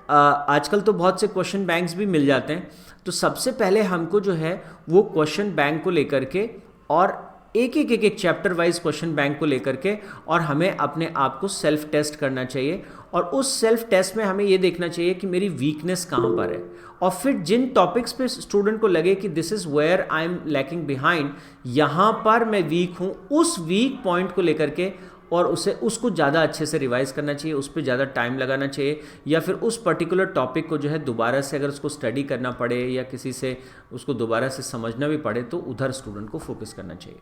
आजकल तो बहुत से क्वेश्चन बैंक्स भी मिल जाते हैं, तो सबसे पहले हमको जो है वो क्वेश्चन बैंक को लेकर के और एक चैप्टर वाइज क्वेश्चन बैंक को लेकर के, और हमें अपने आप को सेल्फ टेस्ट करना चाहिए. और उस सेल्फ टेस्ट में हमें ये देखना चाहिए कि मेरी वीकनेस कहाँ पर है, और फिर जिन टॉपिक्स पे स्टूडेंट को लगे कि this is where I am lacking behind, यहाँ पर मैं वीक हूँ, उस वीक पॉइंट को लेकर के और उसको ज़्यादा अच्छे से रिवाइज करना चाहिए, उस पर ज़्यादा टाइम लगाना चाहिए, या फिर उस पर्टिकुलर टॉपिक को जो है दोबारा से अगर उसको स्टडी करना पड़े या किसी से उसको दोबारा से समझना भी पड़े तो उधर स्टूडेंट को फोकस करना चाहिए.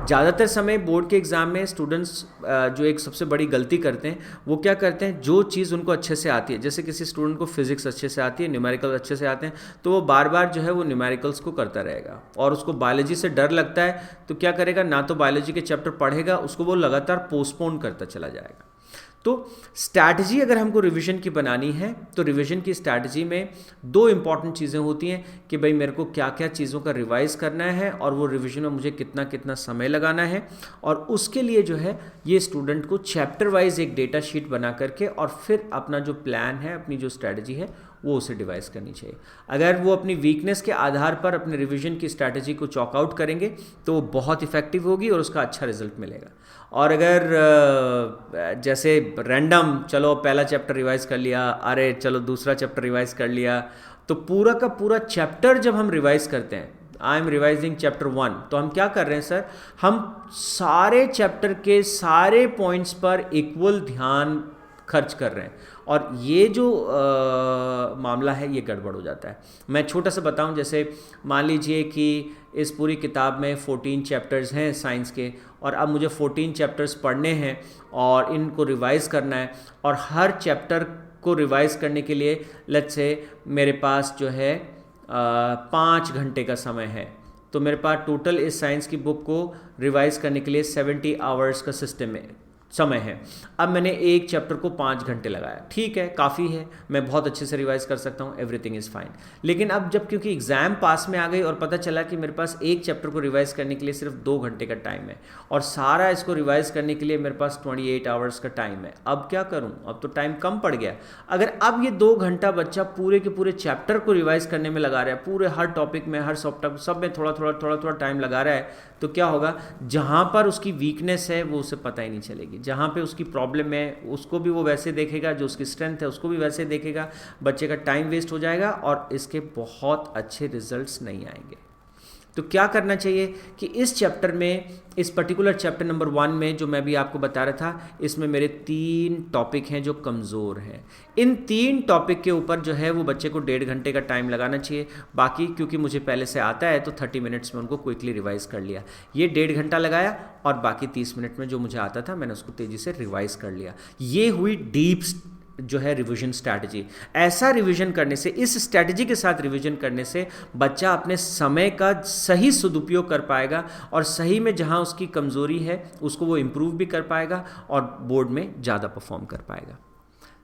ज़्यादातर समय बोर्ड के एग्ज़ाम में स्टूडेंट्स जो एक सबसे बड़ी गलती करते हैं वो क्या करते हैं, जो चीज़ उनको अच्छे से आती है, जैसे किसी स्टूडेंट को फिजिक्स अच्छे से आती है, न्यूमेरिकल अच्छे से आते हैं, तो वो बार बार जो है वो न्यूमेरिकल्स को करता रहेगा. और उसको बायोलॉजी से डर लगता है तो क्या करेगा, ना तो बायोलॉजी के चैप्टर पढ़ेगा, उसको वो लगातार पोस्टपोन करता चला जाएगा. तो स्ट्रैटेजी अगर हमको रिवीजन की बनानी है तो रिवीजन की स्ट्रैटेजी में दो इंपॉर्टेंट चीज़ें होती हैं कि भाई मेरे को क्या क्या चीज़ों का रिवाइज करना है और वो रिवीजन में मुझे कितना कितना समय लगाना है, और उसके लिए जो है ये स्टूडेंट को चैप्टर वाइज एक डेटा शीट बना करके और फिर अपना जो प्लान है, अपनी जो स्ट्रैटेजी है वो उसे डिवाइस करनी चाहिए। अगर वो अपनी वीकनेस के आधार पर अपने रिवीजन की स्ट्रैटेजी को चॉक आउट करेंगे तो वो बहुत इफेक्टिव होगी और उसका अच्छा रिजल्ट मिलेगा। और अगर जैसे रैंडम चलो पहला चैप्टर रिवाइज कर लिया, अरे चलो दूसरा चैप्टर रिवाइज कर लिया, तो पूरा का पूरा चैप्टर जब हम रिवाइज करते हैं, आई एम रिवाइजिंग चैप्टर 1, तो हम क्या कर रहे हैं सर, हम सारे चैप्टर के सारे पॉइंट्स पर इक्वल ध्यान खर्च कर रहे हैं, और ये जो मामला है ये गड़बड़ हो जाता है। मैं छोटा सा बताऊं, जैसे मान लीजिए कि इस पूरी किताब में 14 चैप्टर्स हैं साइंस के, और अब मुझे 14 चैप्टर्स पढ़ने हैं और इनको रिवाइज़ करना है, और हर चैप्टर को रिवाइज़ करने के लिए लेट्स से मेरे पास जो है 5 घंटे का समय है, तो मेरे पास टोटल इस साइंस की बुक को रिवाइज़ करने के लिए 70 आवर्स का सिस्टम है, समय है। अब मैंने एक चैप्टर को 5 घंटे लगाया, ठीक है, काफ़ी है, मैं बहुत अच्छे से रिवाइज कर सकता हूँ, एवरीथिंग इज़ फाइन। लेकिन अब जब क्योंकि एग्ज़ाम पास में आ गई और पता चला कि मेरे पास एक चैप्टर को रिवाइज करने के लिए सिर्फ 2 घंटे का टाइम है और सारा इसको रिवाइज करने के लिए मेरे पास 28 आवर्स का टाइम है, अब क्या करूँ, अब तो टाइम कम पड़ गया। अगर अब ये 2 घंटा बच्चा पूरे के पूरे चैप्टर को रिवाइज करने में लगा रहा है, पूरे हर टॉपिक में, हर सब में थोड़ा थोड़ा टाइम लगा रहा है, तो क्या होगा, जहाँ पर उसकी वीकनेस है वो उसे पता ही नहीं चलेगी, जहाँ पे उसकी प्रॉब्लम है उसको भी वो वैसे देखेगा, जो उसकी स्ट्रेंथ है उसको भी वैसे देखेगा, बच्चे का टाइम वेस्ट हो जाएगा और इसके बहुत अच्छे रिजल्ट्स नहीं आएंगे। तो क्या करना चाहिए कि इस चैप्टर में, इस पर्टिकुलर चैप्टर नंबर 1 में जो मैं भी आपको बता रहा था, इसमें मेरे 3 टॉपिक हैं जो कमज़ोर हैं। इन 3 टॉपिक के ऊपर जो है वो बच्चे को 1.5 घंटे का टाइम लगाना चाहिए। बाकी क्योंकि मुझे पहले से आता है तो 30 मिनट्स में उनको क्विकली रिवाइज़ कर लिया, ये 1.5 घंटा लगाया और बाकी 30 मिनट में जो मुझे आता था मैंने उसको तेज़ी से रिवाइज़ कर लिया। ये हुई डीप जो है रिवीजन स्ट्रैटेजी। ऐसा रिवीजन करने से, इस स्ट्रैटेजी के साथ रिवीजन करने से बच्चा अपने समय का सही सदुपयोग कर पाएगा और सही में जहां उसकी कमज़ोरी है उसको वो इम्प्रूव भी कर पाएगा और बोर्ड में ज़्यादा परफॉर्म कर पाएगा।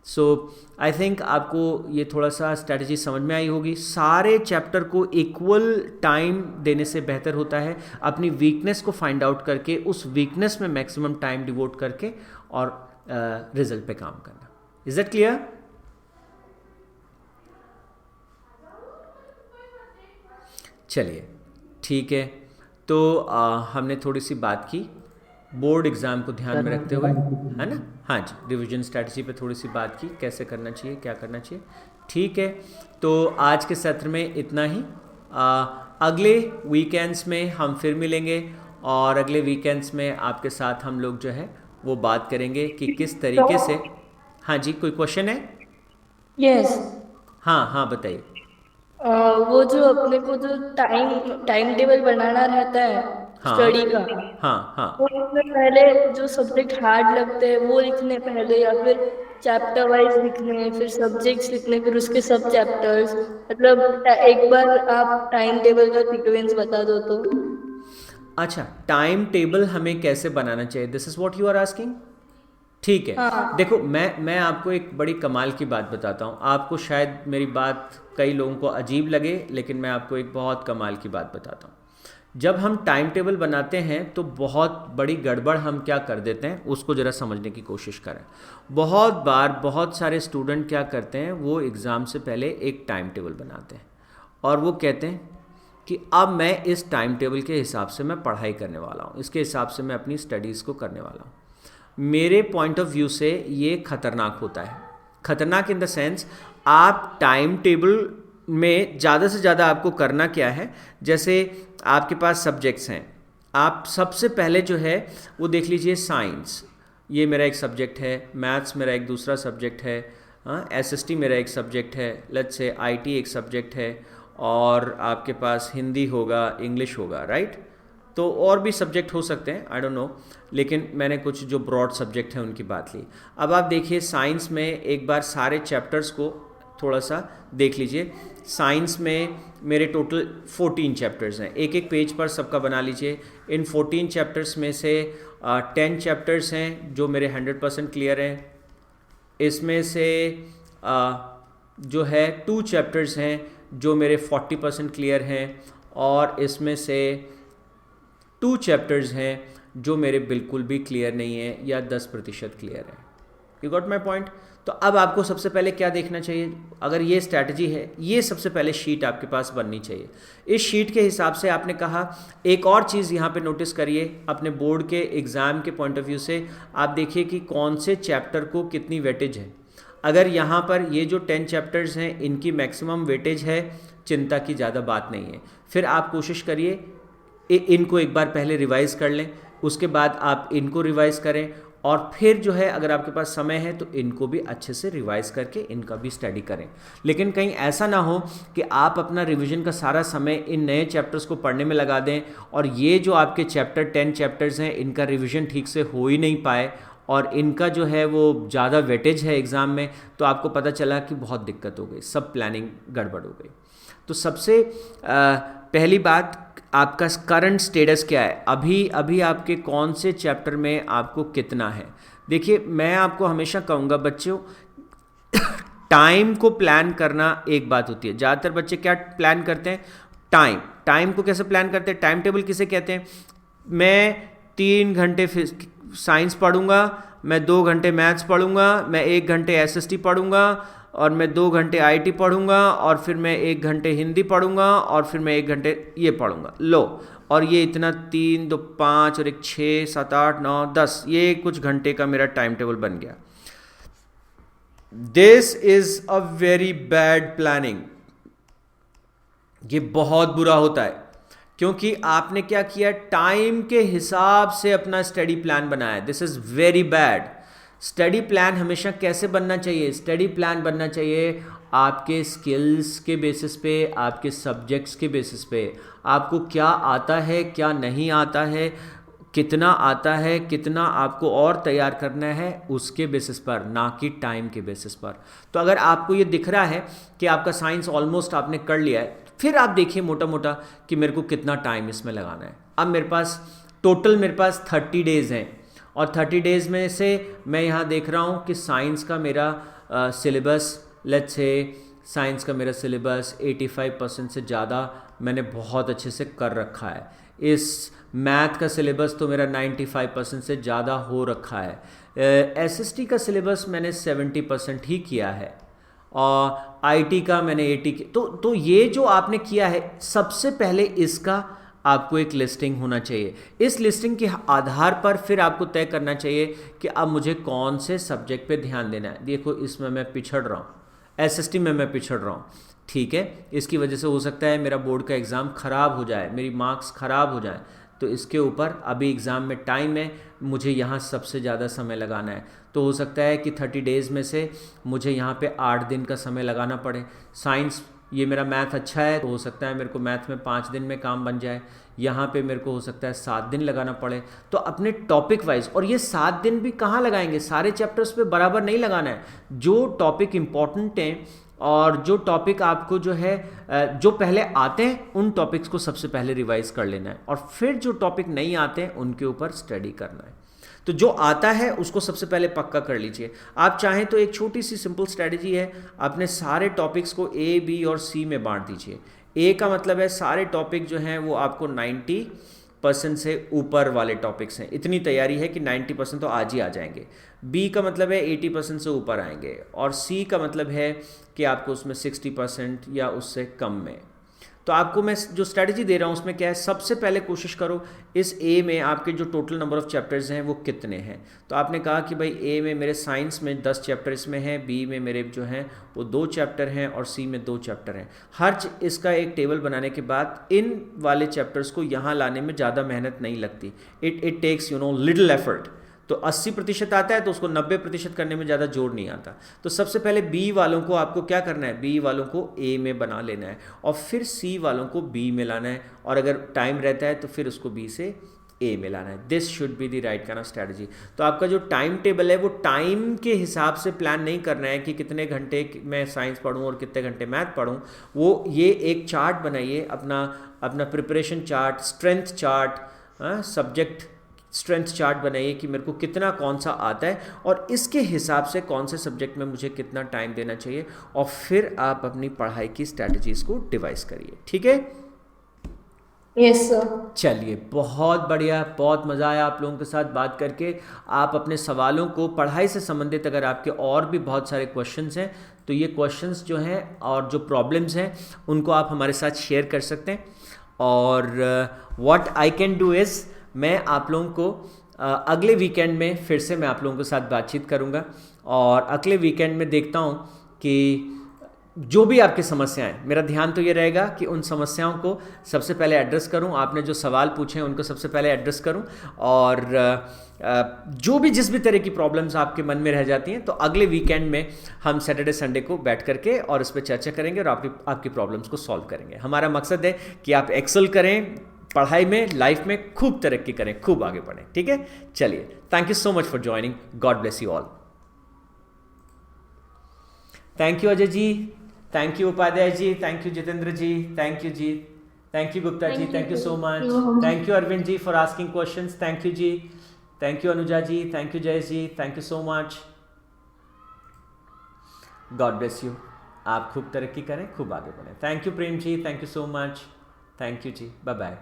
सो आई थिंक आपको ये थोड़ा सा स्ट्रैटेजी समझ में आई होगी। सारे चैप्टर को इक्वल टाइम देने से बेहतर होता है अपनी वीकनेस को फाइंड आउट करके, उस वीकनेस में मैक्सिमम टाइम डिवोट करके और रिजल्ट पे काम करना। Is that clear? चलिए ठीक है, तो हमने थोड़ी सी बात की बोर्ड एग्ज़ाम को ध्यान में रखते हुए, है ना। हाँ जी, रिवीजन स्ट्रैटेजी पे थोड़ी सी बात की, कैसे करना चाहिए, क्या करना चाहिए। ठीक है, तो आज के सत्र में इतना ही। अगले वीकेंड्स में हम फिर मिलेंगे और अगले वीकेंड्स में आपके साथ हम लोग जो है वो बात करेंगे कि किस तरीके से। हाँ जी, कोई क्वेश्चन है? यस। हाँ बताइए। वो जो अपने को जो टाइम टेबल बनाना रहता है स्टडी का, हाँ वो उसमें पहले जो सब्जेक्ट हार्ड लगते हैं वो लिखने पहले, या फिर चैप्टर वाइज लिखने, फिर सब्जेक्ट्स लिखने, फिर उसके सब चैप्टर्स, मतलब एक बार आप टाइम टेबल का सीक्वेंस बता दो तो। अच्छा, टाइम टेबल हमें कैसे बनाना चाहिए, this is what you are asking. ठीक है, हाँ। देखो मैं आपको एक बड़ी कमाल की बात बताता हूँ। आपको शायद मेरी बात कई लोगों को अजीब लगे, लेकिन मैं आपको एक बहुत कमाल की बात बताता हूँ। जब हम टाइम टेबल बनाते हैं तो बहुत बड़ी गड़बड़ हम क्या कर देते हैं, उसको ज़रा समझने की कोशिश करें। बहुत बार बहुत सारे स्टूडेंट क्या करते हैं, वो एग्ज़ाम से पहले एक टाइम टेबल बनाते हैं और वो कहते हैं कि अब मैं इस टाइम टेबल के हिसाब से मैं पढ़ाई करने वाला हूँ, इसके हिसाब से मैं अपनी स्टडीज़ को करने वाला हूँ। मेरे पॉइंट ऑफ व्यू से ये खतरनाक होता है। खतरनाक इन द सेंस, आप टाइम टेबल में ज़्यादा से ज़्यादा आपको करना क्या है, जैसे आपके पास सब्जेक्ट्स हैं, आप सबसे पहले जो है वो देख लीजिए साइंस, ये मेरा एक सब्जेक्ट है, मैथ्स मेरा एक दूसरा सब्जेक्ट है, एसएसटी मेरा एक सब्जेक्ट है, लेट्स से आईटी एक सब्जेक्ट है, और आपके पास हिंदी होगा, इंग्लिश होगा, राइट। तो और भी सब्जेक्ट हो सकते हैं, आई डोंट नो, लेकिन मैंने कुछ जो ब्रॉड सब्जेक्ट हैं उनकी बात ली। अब आप देखिए साइंस में एक बार सारे चैप्टर्स को थोड़ा सा देख लीजिए। साइंस में मेरे टोटल 14 चैप्टर्स हैं, एक एक पेज पर सबका बना लीजिए। इन 14 चैप्टर्स में से 10 चैप्टर्स हैं जो मेरे 100% क्लियर हैं, इसमें से जो है 2 चैप्टर्स हैं जो मेरे 40% क्लियर हैं, और इसमें से 2 चैप्टर्स हैं जो मेरे बिल्कुल भी क्लियर नहीं है या 10% क्लियर है। You got my point. तो अब आपको सबसे पहले क्या देखना चाहिए, अगर ये स्ट्रैटेजी है, ये सबसे पहले शीट आपके पास बननी चाहिए। इस शीट के हिसाब से आपने कहा, एक और चीज़ यहाँ पे नोटिस करिए अपने बोर्ड के एग्ज़ाम के पॉइंट ऑफ व्यू से, आप देखिए कि कौन से चैप्टर को कितनी वेटेज है। अगर यहाँ पर ये जो 10 चैप्टर्स हैं इनकी मैक्सिमम वेटेज है, चिंता की ज़्यादा बात नहीं है। फिर आप कोशिश करिए इनको एक बार पहले रिवाइज़ कर लें, उसके बाद आप इनको रिवाइज़ करें, और फिर जो है अगर आपके पास समय है तो इनको भी अच्छे से रिवाइज़ करके इनका भी स्टडी करें। लेकिन कहीं ऐसा ना हो कि आप अपना रिवीजन का सारा समय इन नए चैप्टर्स को पढ़ने में लगा दें और ये जो आपके 10 चैप्टर्स हैं इनका रिवीजन ठीक से हो ही नहीं पाए और इनका जो है वो ज़्यादा वेटेज है एग्ज़ाम में, तो आपको पता चला कि बहुत दिक्कत हो गई, सब प्लानिंग गड़बड़ हो गई। तो सबसे पहली बात, आपका करंट स्टेटस क्या है, अभी आपके कौन से चैप्टर में आपको कितना है। देखिए मैं आपको हमेशा कहूँगा बच्चों, टाइम को प्लान करना एक बात होती है। ज़्यादातर बच्चे क्या प्लान करते हैं, टाइम को कैसे प्लान करते हैं, टाइम टेबल किसे कहते हैं। मैं 3 घंटे साइंस पढ़ूंगा, मैं 2 घंटे मैथ्स पढ़ूंगा, मैं 1 घंटे एसएसटी पढ़ूंगा, और मैं 2 घंटे आईटी पढ़ूंगा, और फिर मैं 1 घंटे हिंदी पढ़ूंगा, और फिर मैं 1 घंटे ये पढ़ूंगा। लो, और ये इतना 3, 2, 5 और 1 6, 7, 8, 9, 10, ये कुछ घंटे का मेरा टाइम टेबल बन गया। This is a very bad planning. ये बहुत बुरा होता है, क्योंकि आपने क्या किया, टाइम के हिसाब से अपना स्टडी प्लान बनाया। This is very bad. Study plan हमेशा कैसे बनना चाहिए, स्टडी प्लान बनना चाहिए आपके स्किल्स के बेसिस पे, आपके सब्जेक्ट्स के बेसिस पे, आपको क्या आता है क्या नहीं आता है, कितना आता है, कितना आपको और तैयार करना है, उसके बेसिस पर, ना कि टाइम के बेसिस पर। तो अगर आपको ये दिख रहा है कि आपका साइंस ऑलमोस्ट आपने कर लिया है, फिर आप देखिए मोटा मोटा कि मेरे को कितना टाइम इसमें लगाना है। अब मेरे पास टोटल 30 डेज़ हैं, और 30 डेज़ में से मैं यहाँ देख रहा हूँ कि साइंस का मेरा सिलेबस, लेट्स से साइंस का मेरा सिलेबस 85% से ज़्यादा मैंने बहुत अच्छे से कर रखा है। इस मैथ का सिलेबस तो मेरा 95% से ज़्यादा हो रखा है। एसएसटी का सिलेबस मैंने 70% ही किया है, और आईटी का मैंने 80। तो ये जो आपने किया है, सबसे पहले इसका आपको एक लिस्टिंग होना चाहिए। इस लिस्टिंग के आधार पर फिर आपको तय करना चाहिए कि अब मुझे कौन से सब्जेक्ट पे ध्यान देना है। देखो इसमें मैं पिछड़ रहा हूँ, एसएसटी में मैं पिछड़ रहा हूँ, ठीक है, इसकी वजह से हो सकता है मेरा बोर्ड का एग्ज़ाम ख़राब हो जाए, मेरी मार्क्स ख़राब हो जाए। तो इसके ऊपर अभी एग्ज़ाम में टाइम है, मुझे यहाँ सबसे ज़्यादा समय लगाना है। तो हो सकता है कि 30 डेज़ में से मुझे यहाँ पे 8 दिन का समय लगाना पड़े। साइंस, ये मेरा मैथ अच्छा है तो हो सकता है मेरे को मैथ में 5 दिन में काम बन जाए, यहाँ पे मेरे को हो सकता है 7 दिन लगाना पड़े। तो अपने टॉपिक वाइज, और ये 7 दिन भी कहाँ लगाएंगे, सारे चैप्टर्स पे बराबर नहीं लगाना है। जो टॉपिक इम्पॉर्टेंट हैं और जो टॉपिक आपको जो है जो पहले आते हैं उन टॉपिक्स को सबसे पहले रिवाइज कर लेना है, और फिर जो टॉपिक नहीं आते हैं उनके ऊपर स्टडी करना है। तो जो आता है उसको सबसे पहले पक्का कर लीजिए। आप चाहें तो एक छोटी सी सिंपल स्ट्रैटेजी है, अपने सारे टॉपिक्स को ए, बी और सी में बांट दीजिए। ए का मतलब है सारे टॉपिक जो हैं वो आपको 90% से ऊपर वाले टॉपिक्स हैं, इतनी तैयारी है कि 90% तो आज ही आ जाएंगे। बी का मतलब है 80% से ऊपर आएंगे, और सी का मतलब है कि आपको उसमें 60% या उससे कम में। तो आपको मैं जो स्ट्रैटेजी दे रहा हूँ उसमें क्या है, सबसे पहले कोशिश करो इस ए में आपके जो टोटल नंबर ऑफ चैप्टर्स हैं वो कितने हैं। तो आपने कहा कि भाई ए में मेरे साइंस में 10 चैप्टर इसमें हैं, बी में मेरे जो हैं वो 2 चैप्टर हैं, और सी में 2 चैप्टर हैं। हर इसका एक टेबल बनाने के बाद इन वाले चैप्टर्स को यहाँ लाने में ज़्यादा मेहनत नहीं लगती। It takes little effort. तो 80% आता है तो उसको 90% करने में ज़्यादा जोर नहीं आता। तो सबसे पहले बी वालों को आपको क्या करना है, बी वालों को ए में बना लेना है, और फिर सी वालों को बी में लाना है, और अगर टाइम रहता है तो फिर उसको बी से ए में लाना है। This should be the right kind of strategy. तो आपका जो टाइम टेबल है वो टाइम के हिसाब से प्लान नहीं करना है कि कितने घंटे मैं साइंस पढ़ूँ और कितने घंटे मैथ पढ़ूँ। वो ये एक चार्ट बनाइए, अपना preparation chart, strength chart, subject strength chart बनाइए कि मेरे को कितना कौन सा आता है और इसके हिसाब से कौन से सब्जेक्ट में मुझे कितना टाइम देना चाहिए, और फिर आप अपनी पढ़ाई की स्ट्रैटेजीज को डिवाइस करिए। ठीक है? Yes sir. चलिए, बहुत बढ़िया, बहुत मज़ा आया आप लोगों के साथ बात करके। आप अपने सवालों को, पढ़ाई से संबंधित अगर आपके और भी बहुत सारे क्वेश्चंस हैं तो ये क्वेश्चंस जो हैं और जो प्रॉब्लम्स हैं उनको आप हमारे साथ शेयर कर सकते हैं। और what I can do is, मैं आप लोगों को अगले वीकेंड में फिर से मैं आप लोगों के साथ बातचीत करूंगा, और अगले वीकेंड में देखता हूं कि जो भी आपकी समस्याएं, मेरा ध्यान तो ये रहेगा कि उन समस्याओं को सबसे पहले एड्रेस करूं, आपने जो सवाल पूछे हैं उनको सबसे पहले एड्रेस करूं, और जो भी जिस भी तरह की प्रॉब्लम्स आपके मन में रह जाती हैं तो अगले वीकेंड में हम सैटरडे संडे को बैठ करके और इस पर चर्चा करेंगे और आपकी प्रॉब्लम्स को सॉल्व करेंगे। हमारा मकसद है कि आप एक्सेल करें पढ़ाई में, लाइफ में खूब तरक्की करें, खूब आगे बढ़ें। ठीक है? चलिए, thank you so much for joining. God bless you all. Thank you Ajay ji, thank you Upadhyay ji, thank you Jitendra ji, thank you ji, thank you Gupta ji, thank you so much, thank you Arvind ji for asking questions, thank you ji, thank you Anuja ji, thank you Jai ji, thank you so much. God bless you. आप खूब तरक्की करें, खूब आगे बढ़ें। Thank you Prem ji, thank you so much, thank you ji, bye bye.